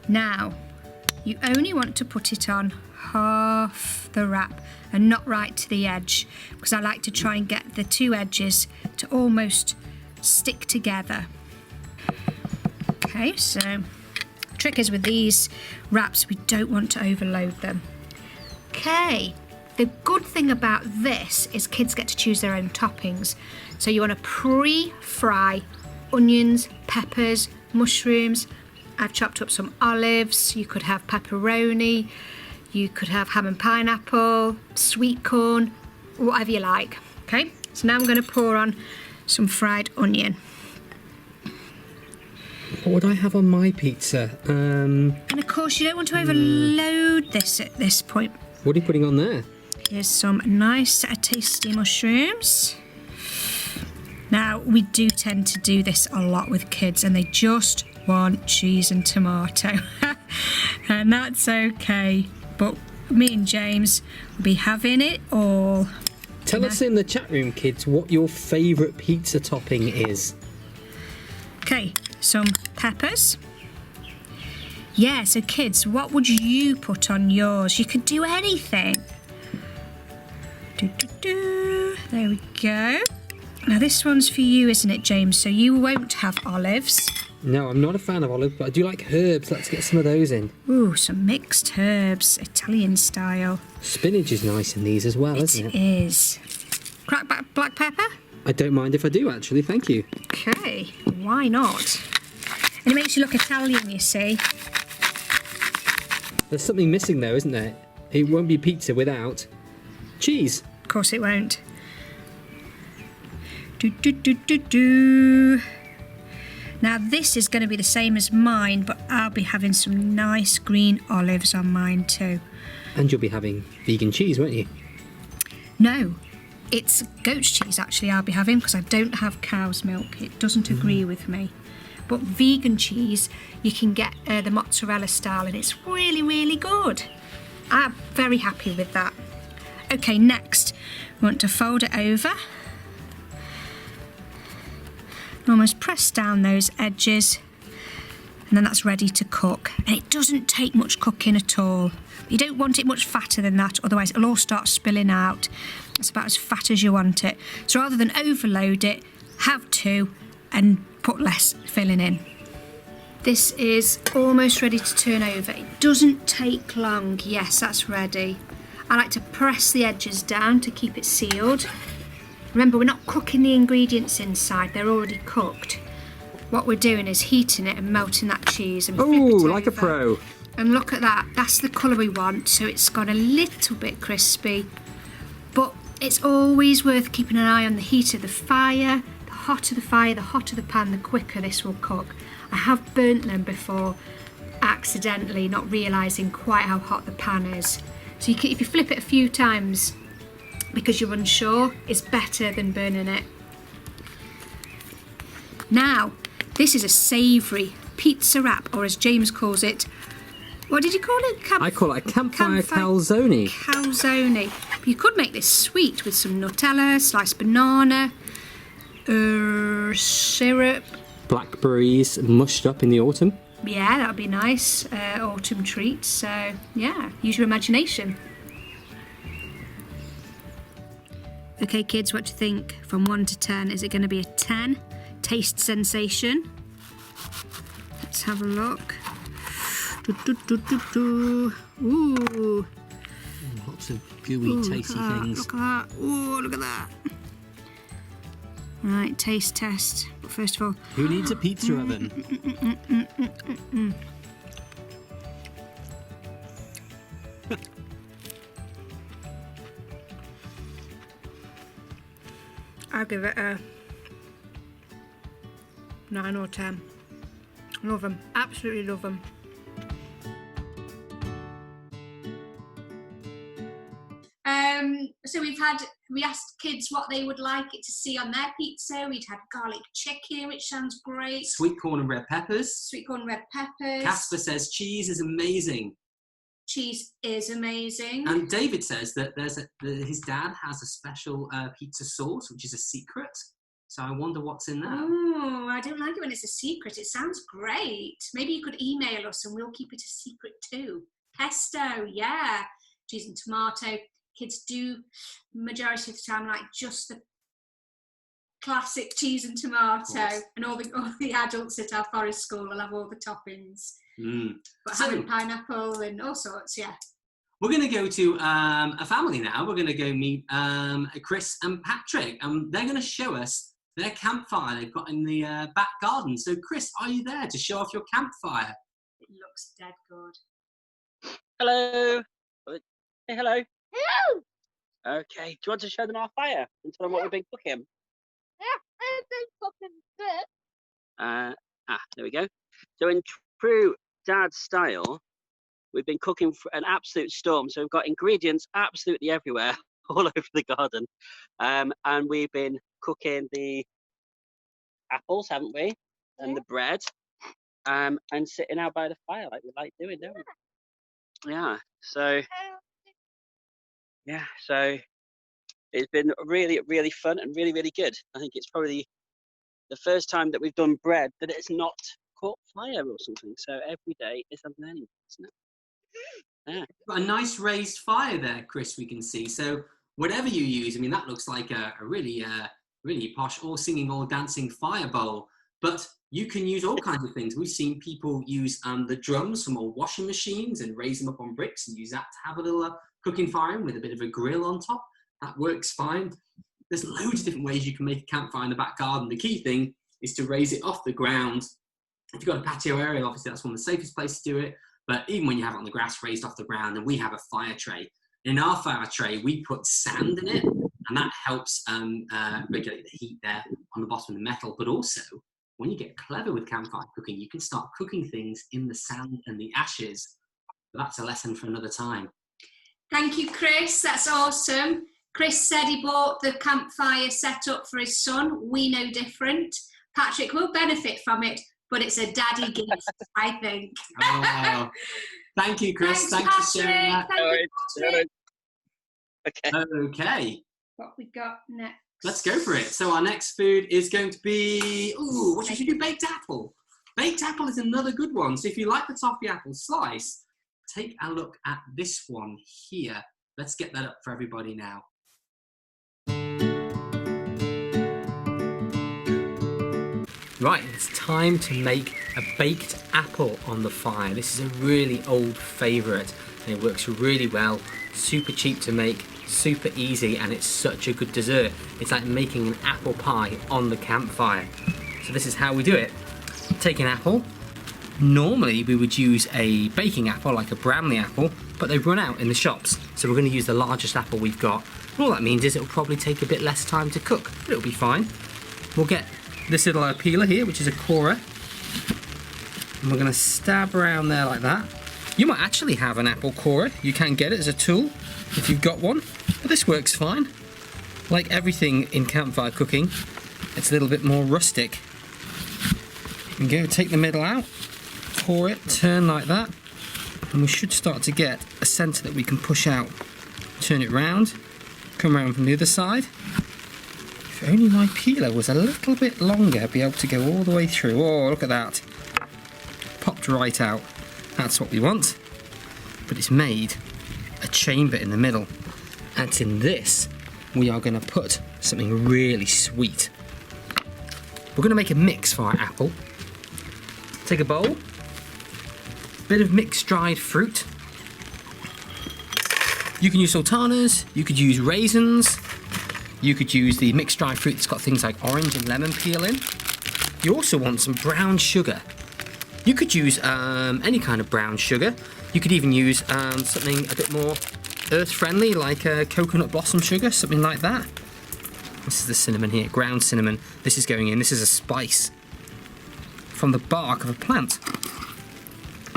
Now, you only want to put it on half the wrap and not right to the edge, because I like to try and get the two edges to almost stick together. Okay, so trick is with these wraps, we don't want to overload them. Okay, the good thing about this is kids get to choose their own toppings. So you want to pre-fry onions, peppers, mushrooms. I've chopped up some olives. You could have pepperoni, you could have ham and pineapple, sweet corn, whatever you like. Okay, so now I'm going to pour on some fried onion. What would I have on my pizza? And of course you don't want to overload this at this point. What are you putting on there? Here's some nice tasty mushrooms. Now, we do tend to do this a lot with kids, and they just want cheese and tomato. And that's okay. But me and James will be having it all. Tell us in the chat room, kids, what your favourite pizza topping is. Okay, some peppers. Yeah, so kids, what would you put on yours? You could do anything. There we go. Now this one's for you, isn't it, James? So you won't have olives. No, I'm not a fan of olives, but I do like herbs. Let's get some of those in. Ooh, some mixed herbs, Italian style. Spinach is nice in these as well, isn't it? It is. Crack black pepper? I don't mind if I do, actually. Thank you. Okay, why not? And it makes you look Italian, you see. There's something missing though, isn't there? It won't be pizza without cheese. Of course it won't. Now this is going to be the same as mine, but I'll be having some nice green olives on mine too. And you'll be having vegan cheese, won't you? No, it's goat's cheese actually I'll be having, because I don't have cow's milk. It doesn't agree with me. But vegan cheese, you can get the mozzarella style, and it's really, really good. I'm very happy with that. Okay, next, we want to fold it over. Almost press down those edges, and then that's ready to cook. And it doesn't take much cooking at all. You don't want it much fatter than that, otherwise it'll all start spilling out. It's about as fat as you want it. So rather than overload it, have two and put less filling in. This is almost ready to turn over. It doesn't take long. Yes, that's ready. I like to press the edges down to keep it sealed. Remember, we're not cooking the ingredients inside, they're already cooked. What we're doing is heating it and melting that cheese and flip it over. Like a pro. And look at that, that's the colour we want, so it's got a little bit crispy. But it's always worth keeping an eye on the heat of the fire. The hotter the fire, the hotter the pan, the quicker this will cook. I have burnt them before, accidentally, not realising quite how hot the pan is. So if you flip it a few times, because you're unsure, it's better than burning it. Now, this is a savoury pizza wrap, or as James calls it, what did you call it? I call it a Campfire Calzone. Calzone. You could make this sweet with some Nutella, sliced banana, syrup. Blackberries mushed up in the autumn. Yeah, that would be nice. Autumn treat. So, yeah, use your imagination. Okay, kids, what do you think? From 1 to 10, is it going to be a 10? Taste sensation. Let's have a look. Ooh. Lots of gooey, tasty things. Look at that. Ooh, look at that. Right, taste test. But first of all... Who needs a pizza oven? I'll give it a 9 or 10. Love them. Absolutely love them. So we asked kids what they would like it to see on their pizza. We'd had garlic chicken, which sounds great. Sweet corn and red peppers. Sweet corn and red peppers. Casper says cheese is amazing. Cheese is amazing. And David says that his dad has a special pizza sauce, which is a secret. So I wonder what's in there. Oh, I don't like it when it's a secret. It sounds great. Maybe you could email us and we'll keep it a secret too. Pesto, yeah. Cheese and tomato. Kids do, majority of the time, like just the classic cheese and tomato. And all the adults at our forest school will have all the toppings. But having pineapple and all sorts, yeah. We're going to go to a family now. We're going to go meet Chris and Patrick. They're going to show us their campfire they've got in the back garden. So, Chris, are you there to show off your campfire? It looks dead good. Hello. Say hello. Hello. Okay. Do you want to show them our fire and tell them what we've been cooking? Yeah, I've been cooking this. There we go. So in true dad style, we've been cooking for an absolute storm. So we've got ingredients absolutely everywhere, all over the garden. And we've been cooking the apples, haven't we? And the bread. And sitting out by the fire like we like doing, don't we? Yeah. So it's been really, really fun and really, really good. I think it's probably the first time that we've done bread that it's not caught fire or something. So every day is a learning, isn't it? Yeah. Got a nice raised fire there, Chris, we can see. So whatever you use, I mean, that looks like a really, really posh, all singing, all dancing fire bowl. But you can use all kinds of things. We've seen people use the drums from old washing machines and raise them up on bricks and use that to have a little cooking fire with a bit of a grill on top. That works fine. There's loads of different ways you can make a campfire in the back garden. The key thing is to raise it off the ground. If you've got a patio area, obviously that's one of the safest places to do it. But even when you have it on the grass raised off the ground, and we have a fire tray. In our fire tray, we put sand in it, and that helps regulate the heat there on the bottom of the metal. But also, when you get clever with campfire cooking, you can start cooking things in the sand and the ashes. But that's a lesson for another time. Thank you, Chris. That's awesome. Chris said he bought the campfire set up for his son. We know different. Patrick will benefit from it, but it's a daddy gift, I think. Oh, thank you, Chris. Thanks for sharing that. Thank you, Patrick. Okay. What we got next? Let's go for it. So our next food is going to be, what should we do? Baked apple. Baked apple is another good one. So if you like the toffee apple slice, take a look at this one here. Let's get that up for everybody now. Right, it's time to make a baked apple on the fire. This is a really old favourite and it works really well. Super cheap to make, super easy, and it's such a good dessert. It's like making an apple pie on the campfire. So this is how we do it. Take an apple. Normally we would use a baking apple, like a Bramley apple, but they've run out in the shops. So we're going to use the largest apple we've got. And all that means is it'll probably take a bit less time to cook, but it'll be fine. We'll get this little peeler here, which is a corer, and we're going to stab around there like that. You might actually have an apple corer. You can get it as a tool if you've got one, but this works fine. Like everything in campfire cooking, it's a little bit more rustic. we go, take the middle out, pour it, turn like that, and we should start to get a centre that we can push out. Turn it round, come around from the other side. If only my peeler was a little bit longer, I'd be able to go all the way through. Oh, look at that. Popped right out. That's what we want. But it's made a chamber in the middle. And in this, we are going to put something really sweet. We're going to make a mix for our apple. Take a bowl, bit of mixed dried fruit. You can use sultanas, you could use raisins, you could use the mixed dried fruit that's got things like orange and lemon peel in. You also want some brown sugar. You could use any kind of brown sugar. You could even use something a bit more earth-friendly, like coconut blossom sugar, something like that. This is the cinnamon here, ground cinnamon. This is going in. This is a spice from the bark of a plant.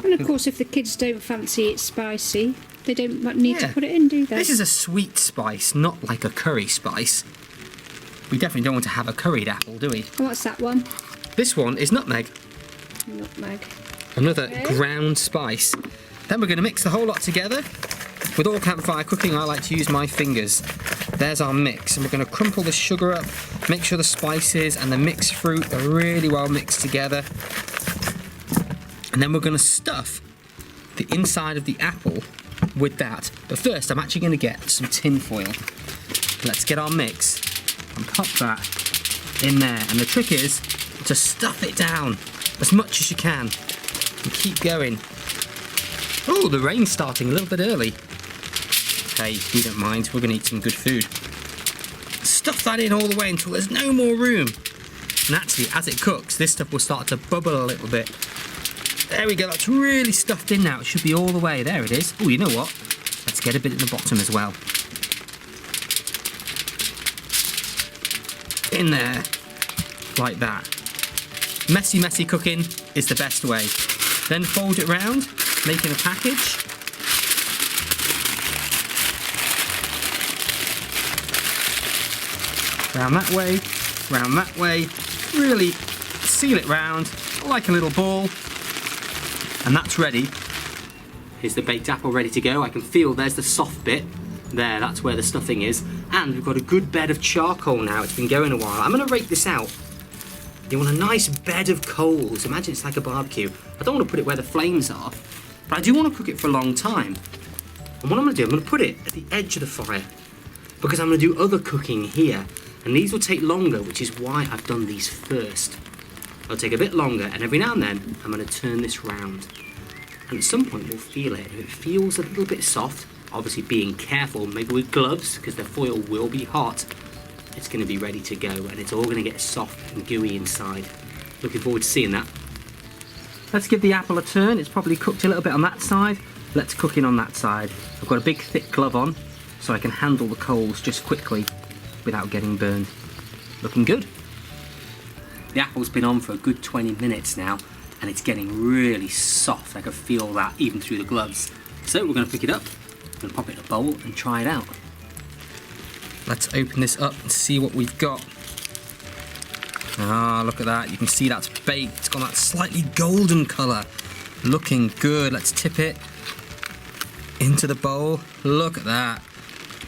And of course, if the kids don't fancy it spicy, they don't need to put it in, do they? This is a sweet spice, not like a curry spice. We definitely don't want to have a curried apple, do we? What's that one? This one is nutmeg. Nutmeg. Another ground spice. Then we're going to mix the whole lot together. With all campfire cooking, I like to use my fingers. There's our mix, and we're going to crumple the sugar up, make sure the spices and the mixed fruit are really well mixed together. And then we're going to stuff the inside of the apple with that. But first, I'm actually going to get some tin foil. Let's get our mix and pop that in there. And the trick is to stuff it down as much as you can and keep going. Oh, the rain's starting a little bit early. Hey, we don't mind, we're going to eat some good food. Stuff that in all the way until there's no more room. And actually, as it cooks, this stuff will start to bubble a little bit. There we go, that's really stuffed in now. It should be all the way. There it is. Oh, you know what? Let's get a bit at the bottom as well. In there, like that. Messy, messy cooking is the best way. Then fold it round, making a package. Round that way, really seal it round like a little ball, and that's ready. Here's the baked apple ready to go. I can feel there's the soft bit there, that's where the stuffing is, and we've got a good bed of charcoal now. It's been going a while. I'm going to rake this out. You want a nice bed of coals. Imagine it's like a barbecue. I don't want to put it where the flames are, but I do want to cook it for a long time. And what I'm going to do, I'm going to put it at the edge of the fire, because I'm going to do other cooking here. And these will take longer, which is why I've done these first. They'll take a bit longer, and every now and then, I'm going to turn this round. And at some point, we'll feel it. If it feels a little bit soft, obviously being careful, maybe with gloves, because the foil will be hot, it's going to be ready to go, and it's all going to get soft and gooey inside. Looking forward to seeing that. Let's give the apple a turn. It's probably cooked a little bit on that side. Let's cook in on that side. I've got a big, thick glove on, so I can handle the coals just quickly, without getting burned. Looking good. The apple's been on for a good 20 minutes now, and it's getting really soft. I can feel that even through the gloves. So we're going to pick it up, we're going to pop it in a bowl and try it out. Let's open this up and see what we've got. Ah, look at that. You can see that's baked. It's got that slightly golden colour. Looking good. Let's tip it into the bowl. Look at that.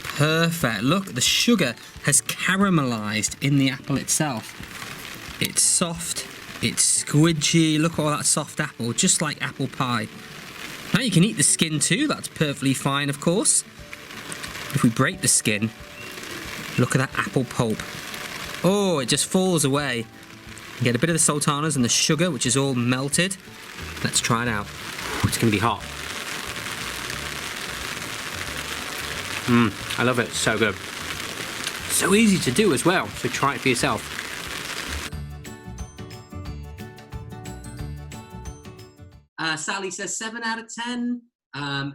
Perfect. Look, the sugar has caramelized in the apple itself. It's soft, it's squidgy. Look at all that soft apple, just like apple pie. Now you can eat the skin too, that's perfectly fine, of course. If we break the skin, look at that apple pulp. Oh, it just falls away. You get a bit of the sultanas and the sugar, which is all melted. Let's try it out. It's going to be hot. I love it, so good. So easy to do as well, so try it for yourself. Sally says 7 out of 10.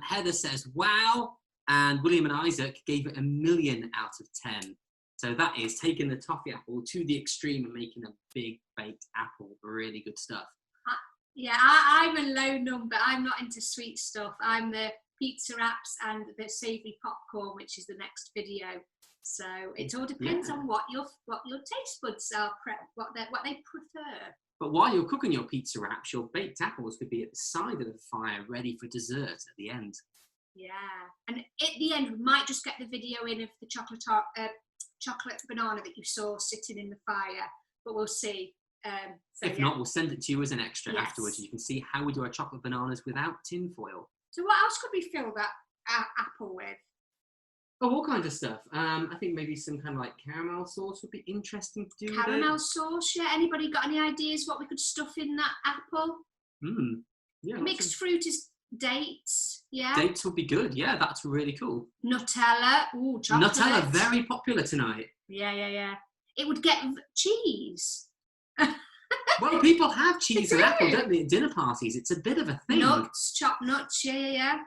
Heather says wow. And William and Isaac gave it 1,000,000 out of 10. So that is taking the toffee apple to the extreme and making a big baked apple. Really good stuff. Yeah, I'm a low number. I'm not into sweet stuff. I'm the pizza wraps and the savoury popcorn, which is the next video. So it all depends on what your taste buds are, what they prefer. But while you're cooking your pizza wraps, your baked apples could be at the side of the fire, ready for dessert at the end. Yeah, and at the end, we might just get the video in of the chocolate banana that you saw sitting in the fire, but we'll see. If not, we'll send it to you as an extra afterwards. You can see how we do our chocolate bananas without tinfoil. So what else could we fill that apple with? Oh, all kinds of stuff. I think maybe some kind of like caramel sauce would be interesting to do. Caramel sauce, yeah. Anybody got any ideas what we could stuff in that apple? Yeah. Mixed fruit is dates, yeah. Dates would be good, yeah. That's really cool. Nutella, ooh, chocolate. Nutella, very popular tonight. Yeah. It would get cheese. Well, people have cheese and apple, don't they, at dinner parties? It's a bit of a thing. Nuts, chopped nuts, yeah.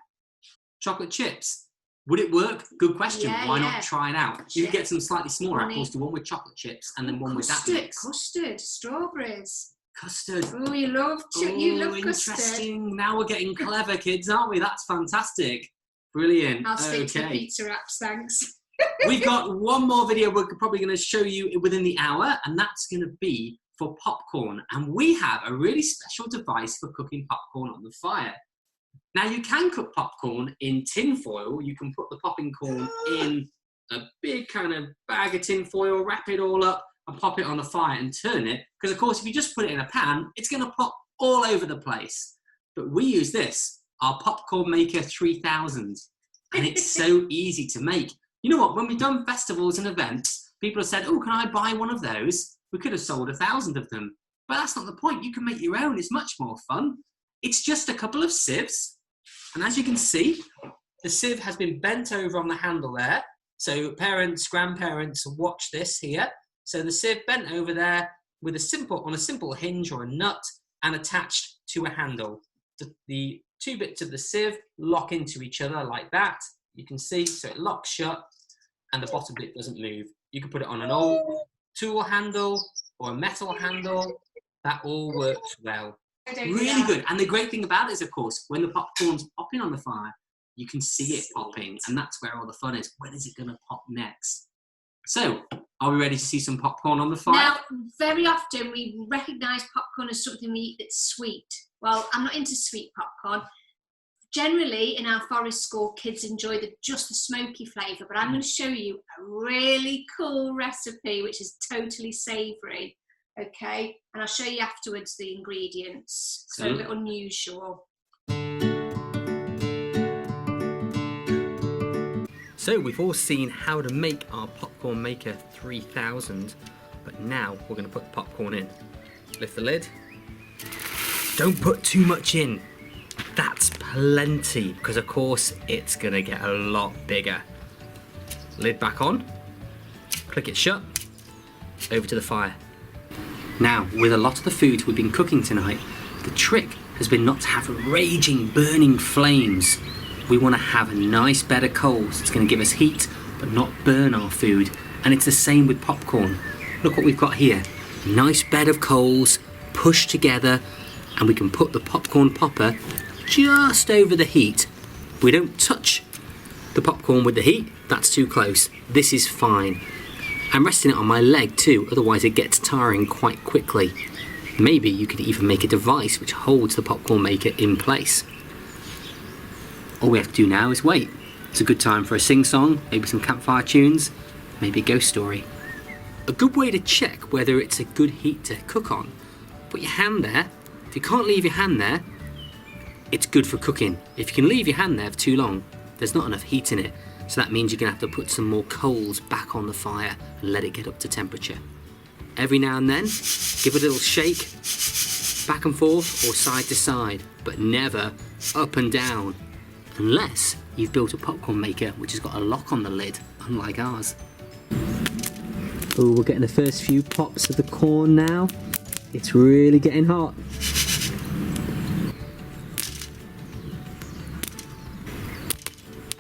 Chocolate chips. Would it work? Good question. Why not try it out? You could get some slightly smaller apples, do one with chocolate chips and then one with that mix. Custard, strawberries. Custard. Oh, you love custard. Interesting. Now we're getting clever, kids, aren't we? That's fantastic. Brilliant. I'll stick to the pizza wraps, thanks. We've got one more video we're probably going to show you within the hour, and that's going to be for popcorn. And we have a really special device for cooking popcorn on the fire. Now, you can cook popcorn in tin foil. You can put the popping corn in a big kind of bag of tin foil, wrap it all up and pop it on the fire and turn it. Because, of course, if you just put it in a pan, it's going to pop all over the place. But we use this, our Popcorn Maker 3000. And it's so easy to make. You know what? When we've done festivals and events, people have said, oh, can I buy one of those? We could have sold 1,000 of them. But that's not the point. You can make your own. It's much more fun. It's just a couple of sieves. And as you can see, the sieve has been bent over on the handle there. So parents, grandparents, watch this here. So the sieve bent over there with on a simple hinge or a nut and attached to a handle. The two bits of the sieve lock into each other like that. You can see, so it locks shut and the bottom bit doesn't move. You can put it on an old tool handle or a metal handle. That all works well. Really good. And the great thing about it is, of course, when the popcorn's popping on the fire, you can see it popping. And that's where all the fun is. When is it going to pop next? So, are we ready to see some popcorn on the fire? Now, very often we recognise popcorn as something we eat that's sweet. Well, I'm not into sweet popcorn. Generally, in our forest school, kids enjoy just the smoky flavour. But I'm going to show you a really cool recipe, which is totally savoury. Okay, and I'll show you afterwards the ingredients. So a bit unusual. So we've all seen how to make our Popcorn Maker 3000, but now we're going to put the popcorn in. Lift the lid. Don't put too much in. That's plenty, because of course it's going to get a lot bigger. Lid back on. Click it shut. Over to the fire. Now, with a lot of the food we've been cooking tonight, the trick has been not to have raging, burning flames. We want to have a nice bed of coals. It's going to give us heat, but not burn our food. And it's the same with popcorn. Look what we've got here. A nice bed of coals, pushed together, and we can put the popcorn popper just over the heat. We don't touch the popcorn with the heat. That's too close. This is fine. I'm resting it on my leg too, otherwise it gets tiring quite quickly. Maybe you could even make a device which holds the popcorn maker in place. All we have to do now is wait. It's a good time for a sing-song, maybe some campfire tunes, maybe a ghost story. A good way to check whether it's a good heat to cook on, put your hand there. If you can't leave your hand there, it's good for cooking. If you can leave your hand there for too long, there's not enough heat in it. So that means you're going to have to put some more coals back on the fire and let it get up to temperature. Every now and then, give it a little shake, back and forth or side to side, but never up and down, unless you've built a popcorn maker which has got a lock on the lid, unlike ours. Oh, we're getting the first few pops of the corn now. It's really getting hot.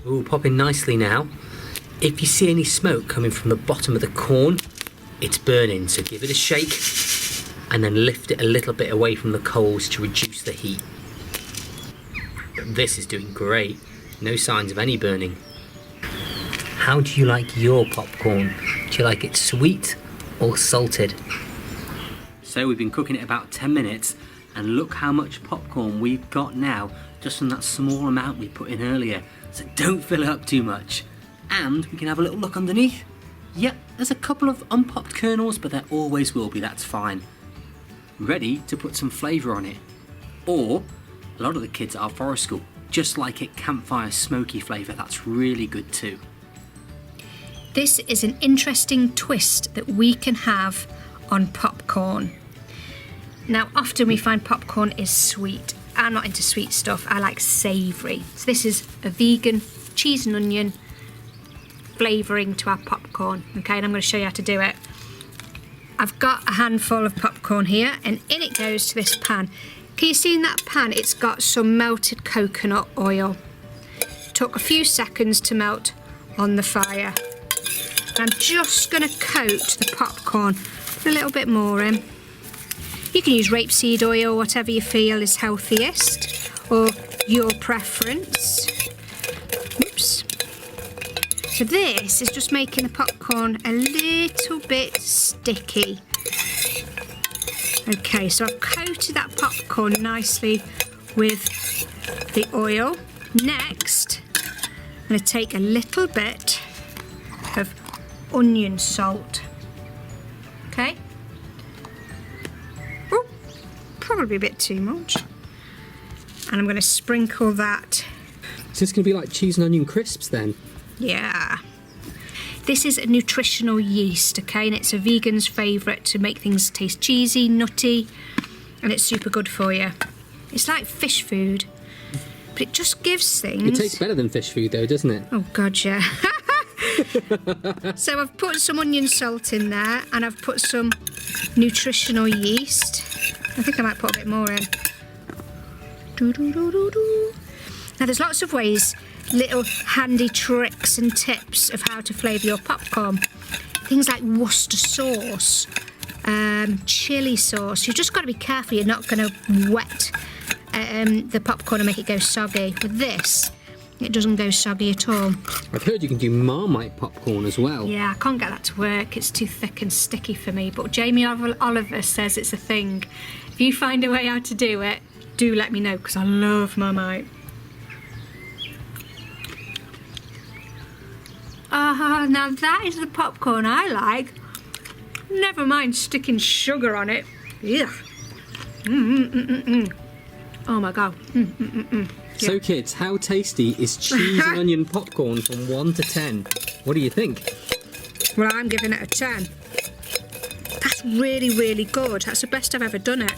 Ooh, popping nicely now. If you see any smoke coming from the bottom of the corn, it's burning, so give it a shake and then lift it a little bit away from the coals to reduce the heat. But this is doing great. No signs of any burning. How do you like your popcorn? Do you like it sweet or salted? So we've been cooking it about 10 minutes, and look how much popcorn we've got now, just from that small amount we put in earlier. So don't fill it up too much. And we can have a little look underneath. Yep, there's a couple of unpopped kernels, but there always will be, that's fine. Ready to put some flavour on it. Or, a lot of the kids at our forest school just like it campfire smoky flavour, that's really good too. This is an interesting twist that we can have on popcorn. Now, often we find popcorn is sweet. I'm not into sweet stuff, I like savoury. So this is a vegan cheese and onion flavouring to our popcorn, okay, and I'm going to show you how to do it. I've got a handful of popcorn here, and in it goes to this pan. Can you see in that pan it's got some melted coconut oil? Took a few seconds to melt on the fire. I'm just going to coat the popcorn, put a little bit more in. You can use rapeseed oil, whatever you feel is healthiest, or your preference. Oops. So this is just making the popcorn a little bit sticky. Okay, so I've coated that popcorn nicely with the oil. Next, I'm going to take a little bit of onion salt. Okay. Oh, probably a bit too much. And I'm going to sprinkle that. So it's going to be like cheese and onion crisps then? Yeah. This is a nutritional yeast, okay, and it's a vegan's favourite to make things taste cheesy, nutty, and it's super good for you. It's like fish food, but it just gives things... It tastes better than fish food though, doesn't it? Oh God, yeah. So I've put some onion salt in there, and I've put some nutritional yeast. I think I might put a bit more in. Now there's lots of ways, little handy tricks and tips of how to flavour your popcorn. Things like Worcester sauce, chilli sauce. You've just got to be careful you're not going to wet the popcorn and make it go soggy. With this, it doesn't go soggy at all. I've heard you can do Marmite popcorn as well. Yeah, I can't get that to work. It's too thick and sticky for me. But Jamie Oliver says it's a thing. If you find a way how to do it, do let me know, because I love Marmite. Now that is the popcorn I like. Never mind sticking sugar on it. Yeah. Oh my God. Yeah. So kids, how tasty is cheese and onion popcorn from 1 to 10? What do you think? Well, I'm giving it a 10. That's really, really good. That's the best I've ever done it.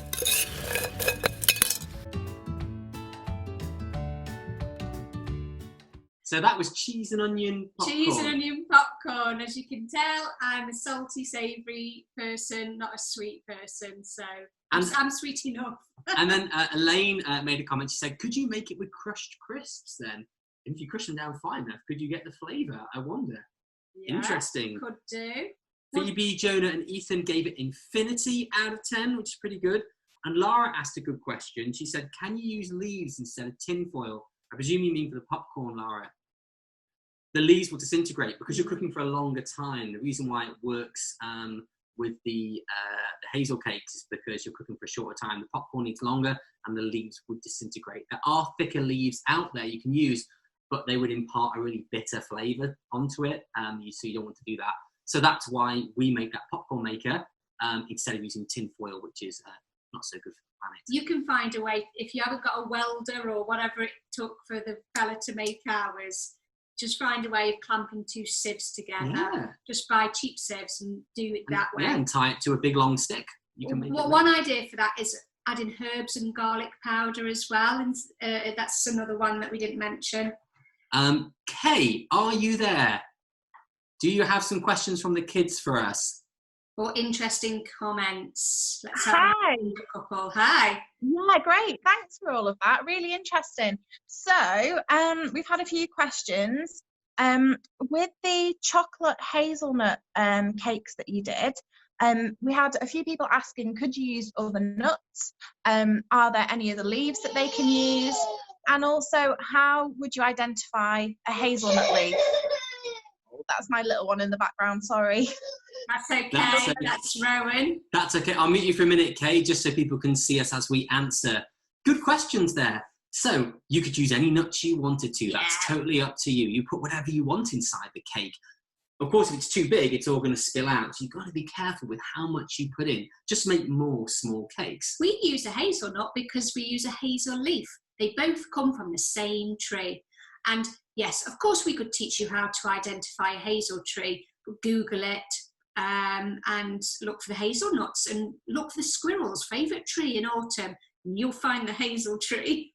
So that was cheese and onion popcorn. Cheese and onion popcorn. As you can tell, I'm a salty, savoury person, not a sweet person. So I'm sweet enough. And then Elaine made a comment. She said, could you make it with crushed crisps then? And if you crush them down fine enough, could you get the flavour? I wonder. Yeah, interesting. Could do. Phoebe, Jonah and Ethan gave it infinity out of 10, which is pretty good. And Lara asked a good question. She said, can you use leaves instead of tinfoil? I presume you mean for the popcorn, Lara. The leaves will disintegrate because you're cooking for a longer time. The reason why it works with the hazel cakes is because you're cooking for a shorter time. The popcorn needs longer and the leaves would disintegrate. There are thicker leaves out there you can use, but they would impart a really bitter flavour onto it, so you don't want to do that. So that's why we make that popcorn maker instead of using tin foil, which is not so good for the planet. You can find a way, if you haven't got a welder or whatever it took for the fella to make ours, just find a way of clamping 2 sieves together. Yeah. Just buy cheap sieves and do it that way. Yeah, and tie it to a big long stick. You can make one idea for that is adding herbs and garlic powder as well, and that's another one that we didn't mention. Kay, are you there? Do you have some questions from the kids for us? Or interesting comments? Let's have a couple. Hi. Yeah, great. Thanks for all of that. Really interesting. So, we've had a few questions. With the chocolate hazelnut cakes that you did, we had a few people asking, could you use other nuts? Are there any other leaves that they can use? And also, how would you identify a hazelnut leaf? Oh, that's my little one in the background, sorry. That's okay. That's okay. That's Rowan. That's okay. I'll mute you for a minute, Kay, just so people can see us as we answer. Good questions there. So you could use any nuts you wanted to. That's totally up to you. You put whatever you want inside the cake. Of course, if it's too big, it's all going to spill out. So you've got to be careful with how much you put in. Just make more small cakes. We use a hazelnut because we use a hazel leaf. They both come from the same tree. And yes, of course, we could teach you how to identify a hazel tree. Google it and look for the hazelnuts and look for the squirrel's favourite tree in autumn. And you'll find the hazel tree.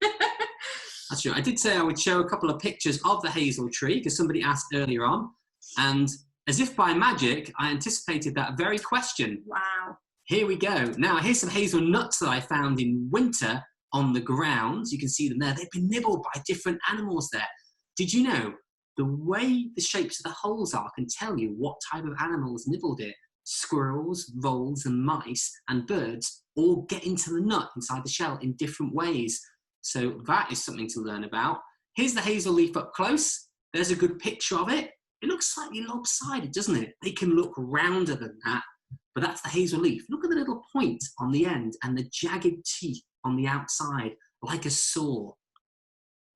That's true. I did say I would show a couple of pictures of the hazel tree because somebody asked earlier on. And as if by magic, I anticipated that very question. Wow. Here we go. Now, here's some hazelnuts that I found in winter on the ground. You can see them there. They've been nibbled by different animals there. Did you know the way the shapes of the holes are can tell you what type of animals nibbled it? Squirrels, voles, and mice and birds all get into the nut inside the shell in different ways. So that is something to learn about. Here's the hazel leaf up close. There's a good picture of it. It looks slightly lopsided, doesn't it? They can look rounder than that, but that's the hazel leaf. Look at the little point on the end and the jagged teeth on the outside, like a saw.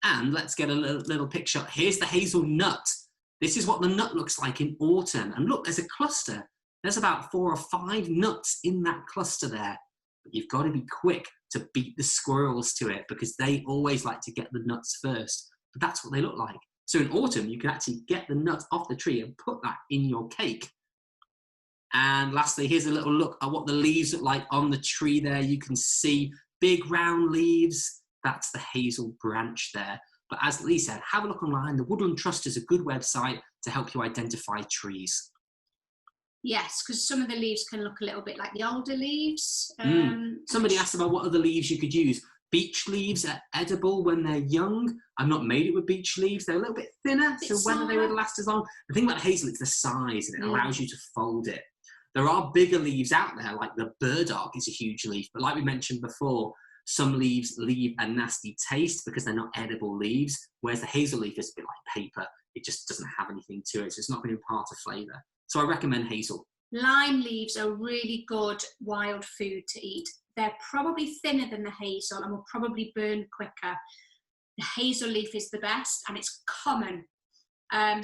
And let's get a little picture. Here's the hazelnut. This is what the nut looks like in autumn. And look, there's a cluster. There's about 4 or 5 nuts in that cluster there. But you've got to be quick to beat the squirrels to it because they always like to get the nuts first. But that's what they look like. So in autumn, you can actually get the nut off the tree and put that in your cake. And lastly, here's a little look at what the leaves look like on the tree there. You can see big round leaves. That's the hazel branch there. But as Lee said, have a look online. The Woodland Trust is a good website to help you identify trees. Yes, because some of the leaves can look a little bit like the older leaves. Somebody asked about what other leaves you could use. Beech leaves are edible when they're young. I've not made it with beech leaves. They're a little bit thinner, so whether they would last as long. The thing about hazel, it's the size and it allows you to fold it. There are bigger leaves out there, like the burdock is a huge leaf. But like we mentioned before, some leaves leave a nasty taste because they're not edible leaves, whereas the hazel leaf is a bit like paper. It just doesn't have anything to it, so it's not going to impart a flavour. So I recommend hazel. Lime leaves are really good wild food to eat. They're probably thinner than the hazel and will probably burn quicker. The hazel leaf is the best and it's common.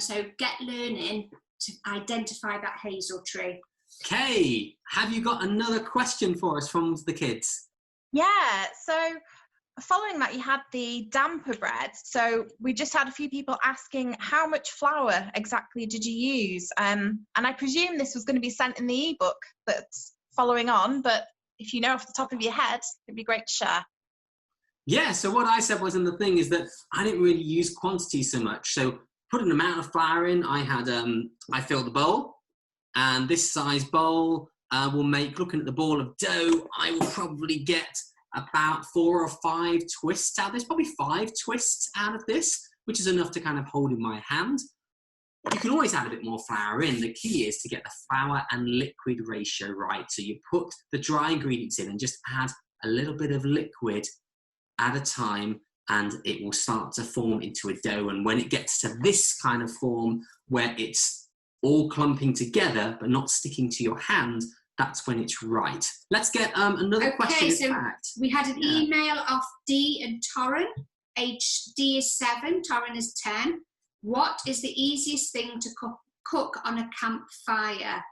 So get learning to identify that hazel tree. Kay, have you got another question for us from the kids? Yeah, so following that, you had the damper bread. So we just had a few people asking how much flour exactly did you use? And I presume this was going to be sent in the ebook that's following on, but if you know off the top of your head, it'd be great to share. Yeah, so what I said was in the thing is that I didn't really use quantity so much. So put an amount of flour in. I filled the bowl, and this size bowl will make, looking at the ball of dough, I will probably get about 4 or 5 twists out of this, probably 5 twists out of this, which is enough to kind of hold in my hand. You can always add a bit more flour in. The key is to get the flour and liquid ratio right. So you put the dry ingredients in and just add a little bit of liquid at a time, and it will start to form into a dough. And when it gets to this kind of form where it's all clumping together but not sticking to your hand, that's when it's right. Let's get another question. Okay, so we had an email off Dee and Torrin. D is 7, Torrin is 10. What is the easiest thing to cook on a campfire?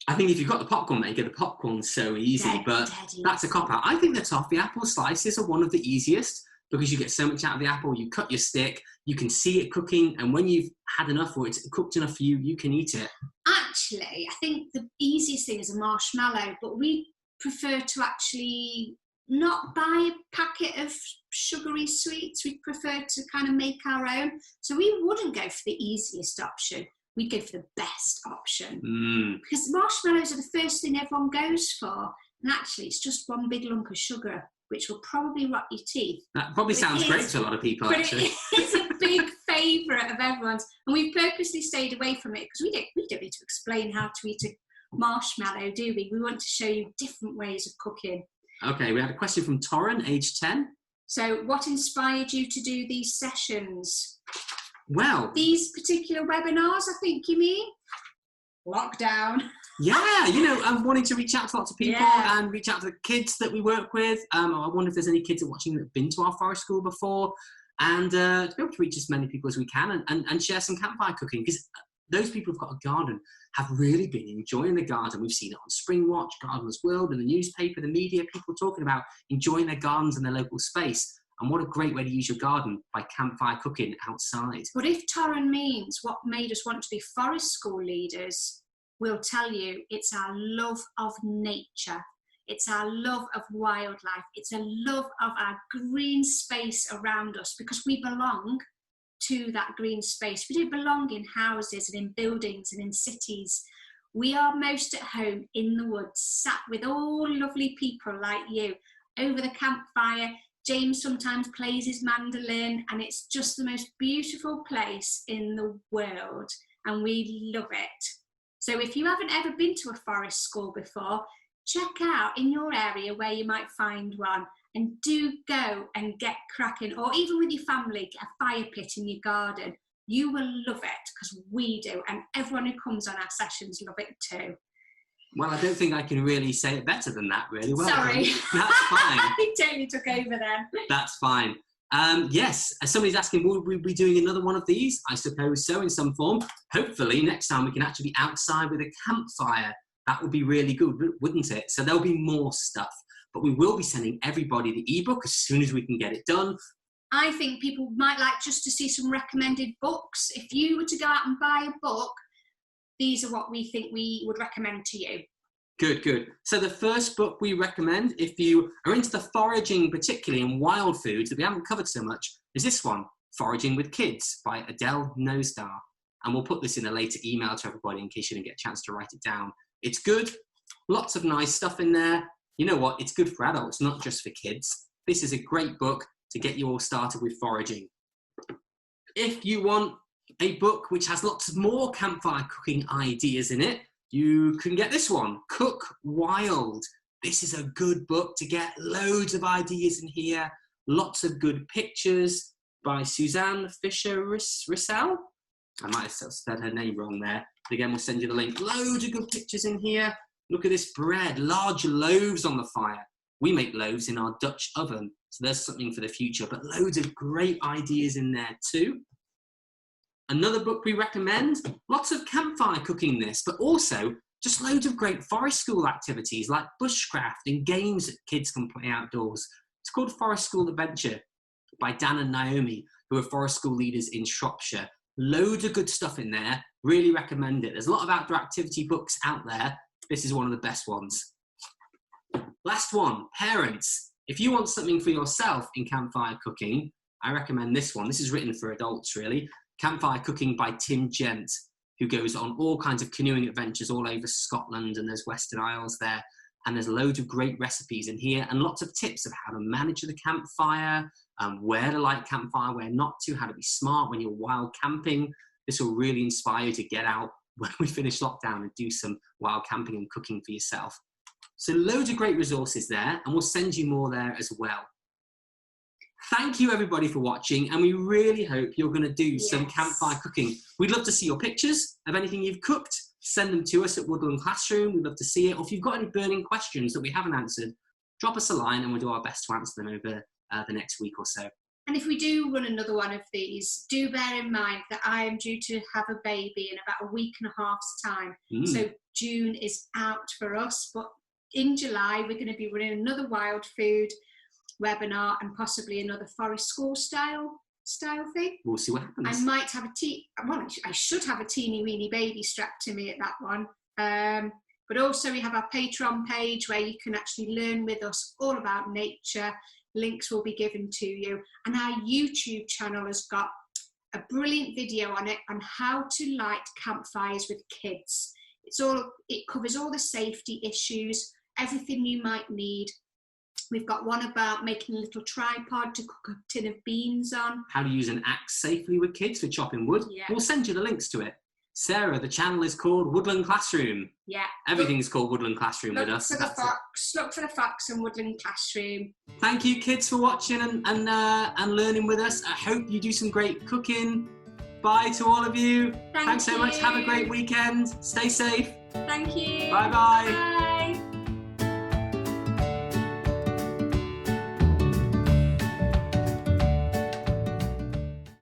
I think if you've got the popcorn maker, the popcorn's so easy, but that's a cop-out. I think the toffee apple slices are one of the easiest because you get so much out of the apple. You cut your stick, you can see it cooking, and when you've had enough or it's cooked enough for you, you can eat it. Actually, I think the easiest thing is a marshmallow, but we prefer to actually not buy a packet of sugary sweets. We prefer to kind of make our own. So we wouldn't go for the easiest option. We'd go for the best option. Because marshmallows are the first thing everyone goes for. And actually, it's just one big lump of sugar, which will probably rot your teeth. That probably sounds great to a lot of people, actually. It's a big favourite of everyone's. And we've purposely stayed away from it because we don't need to explain how to eat a marshmallow, do we? We want to show you different ways of cooking. Okay, we had a question from Torrin, age 10. So what inspired you to do these sessions? Well, these particular webinars, I think you mean? lockdown. Yeah, you know, I'm wanting to reach out to lots of people and reach out to the kids that we work with. I wonder if there's any kids that are watching that have been to our forest school before, and to be able to reach as many people as we can and share some campfire cooking, because those people who've got a garden have really been enjoying the garden. We've seen it on Spring Watch, Gardener's World, in the newspaper, the media, people talking about enjoying their gardens and their local space. And what a great way to use your garden, by campfire cooking outside. But if Torren means what made us want to be forest school leaders, we'll tell you it's our love of nature. It's our love of wildlife. It's a love of our green space around us, because we belong to that green space. We don't belong in houses and in buildings and in cities. We are most at home in the woods, sat with all lovely people like you over the campfire. James sometimes plays his mandolin, and it's just the most beautiful place in the world, and we love it. So if you haven't ever been to a forest school before, check out in your area where you might find one, and do go and get cracking, or even with your family, get a fire pit in your garden. You will love it, because we do, and everyone who comes on our sessions love it too. Well, I don't think I can really say it better than that, really. Well, sorry. That's fine. I totally took over then. That's fine. Yes, somebody's asking, will we be doing another one of these? I suppose so, in some form. Hopefully, next time we can actually be outside with a campfire. That would be really good, wouldn't it? So there'll be more stuff. But we will be sending everybody the ebook as soon as we can get it done. I think people might like just to see some recommended books. If you were to go out and buy a book, these are what we think we would recommend to you. Good, good. So the first book we recommend, if you are into the foraging, particularly in wild foods that we haven't covered so much, is this one, Foraging with Kids by Adele Nosdar. And we'll put this in a later email to everybody in case you didn't get a chance to write it down. It's good, lots of nice stuff in there. You know what, it's good for adults, not just for kids. This is a great book to get you all started with foraging. If you want a book which has lots of more campfire cooking ideas in it, you can get this one, Cook Wild. This is a good book to get loads of ideas in here, lots of good pictures by Suzanne Fisher-Rissell. I might have said her name wrong there. Again, we'll send you the link. Loads of good pictures in here. Look at this bread, large loaves on the fire. We make loaves in our Dutch oven, so there's something for the future, but loads of great ideas in there too. Another book we recommend, lots of campfire cooking this, but also just loads of great forest school activities like bushcraft and games that kids can play outdoors. It's called Forest School Adventure by Dan and Naomi, who are forest school leaders in Shropshire. Loads of good stuff in there, really recommend it. There's a lot of outdoor activity books out there. This is one of the best ones. Last one, parents. If you want something for yourself in campfire cooking, I recommend this one. This is written for adults, really. Campfire Cooking by Tim Gent, who goes on all kinds of canoeing adventures all over Scotland, and there's Western Isles there. And there's loads of great recipes in here and lots of tips of how to manage the campfire, where to light campfire, where not to, how to be smart when you're wild camping. This will really inspire you to get out when we finish lockdown and do some wild camping and cooking for yourself. So loads of great resources there, and we'll send you more there as well. Thank you everybody for watching, and we really hope you're going to do some campfire cooking. We'd love to see your pictures of anything you've cooked. Send them to us at Woodland Classroom. We'd love to see it. Or if you've got any burning questions that we haven't answered, drop us a line and we'll do our best to answer them over the next week or so. And if we do run another one of these, do bear in mind that I am due to have a baby in about a week and a half's time. So June is out for us, but in July we're going to be running another wild food webinar and possibly another forest school style thing. We'll see what happens. I might have I should have a teeny weeny baby strapped to me at that one. But also we have our Patreon page where you can actually learn with us all about nature. Links will be given to you. And our YouTube channel has got a brilliant video on it on how to light campfires with kids. It covers all the safety issues, everything you might need. We've got one about making a little tripod to cook a tin of beans on. How to use an axe safely with kids for chopping wood. Yeah. We'll send you the links to it. Sarah, the channel is called Woodland Classroom. Yeah. Everything's called Woodland Classroom with us. Look for the fox and Woodland Classroom. Thank you, kids, for watching and learning with us. I hope you do some great cooking. Bye to all of you. Thank Thanks so much. you. Have a great weekend. Stay safe. Thank you. Bye-bye. Bye.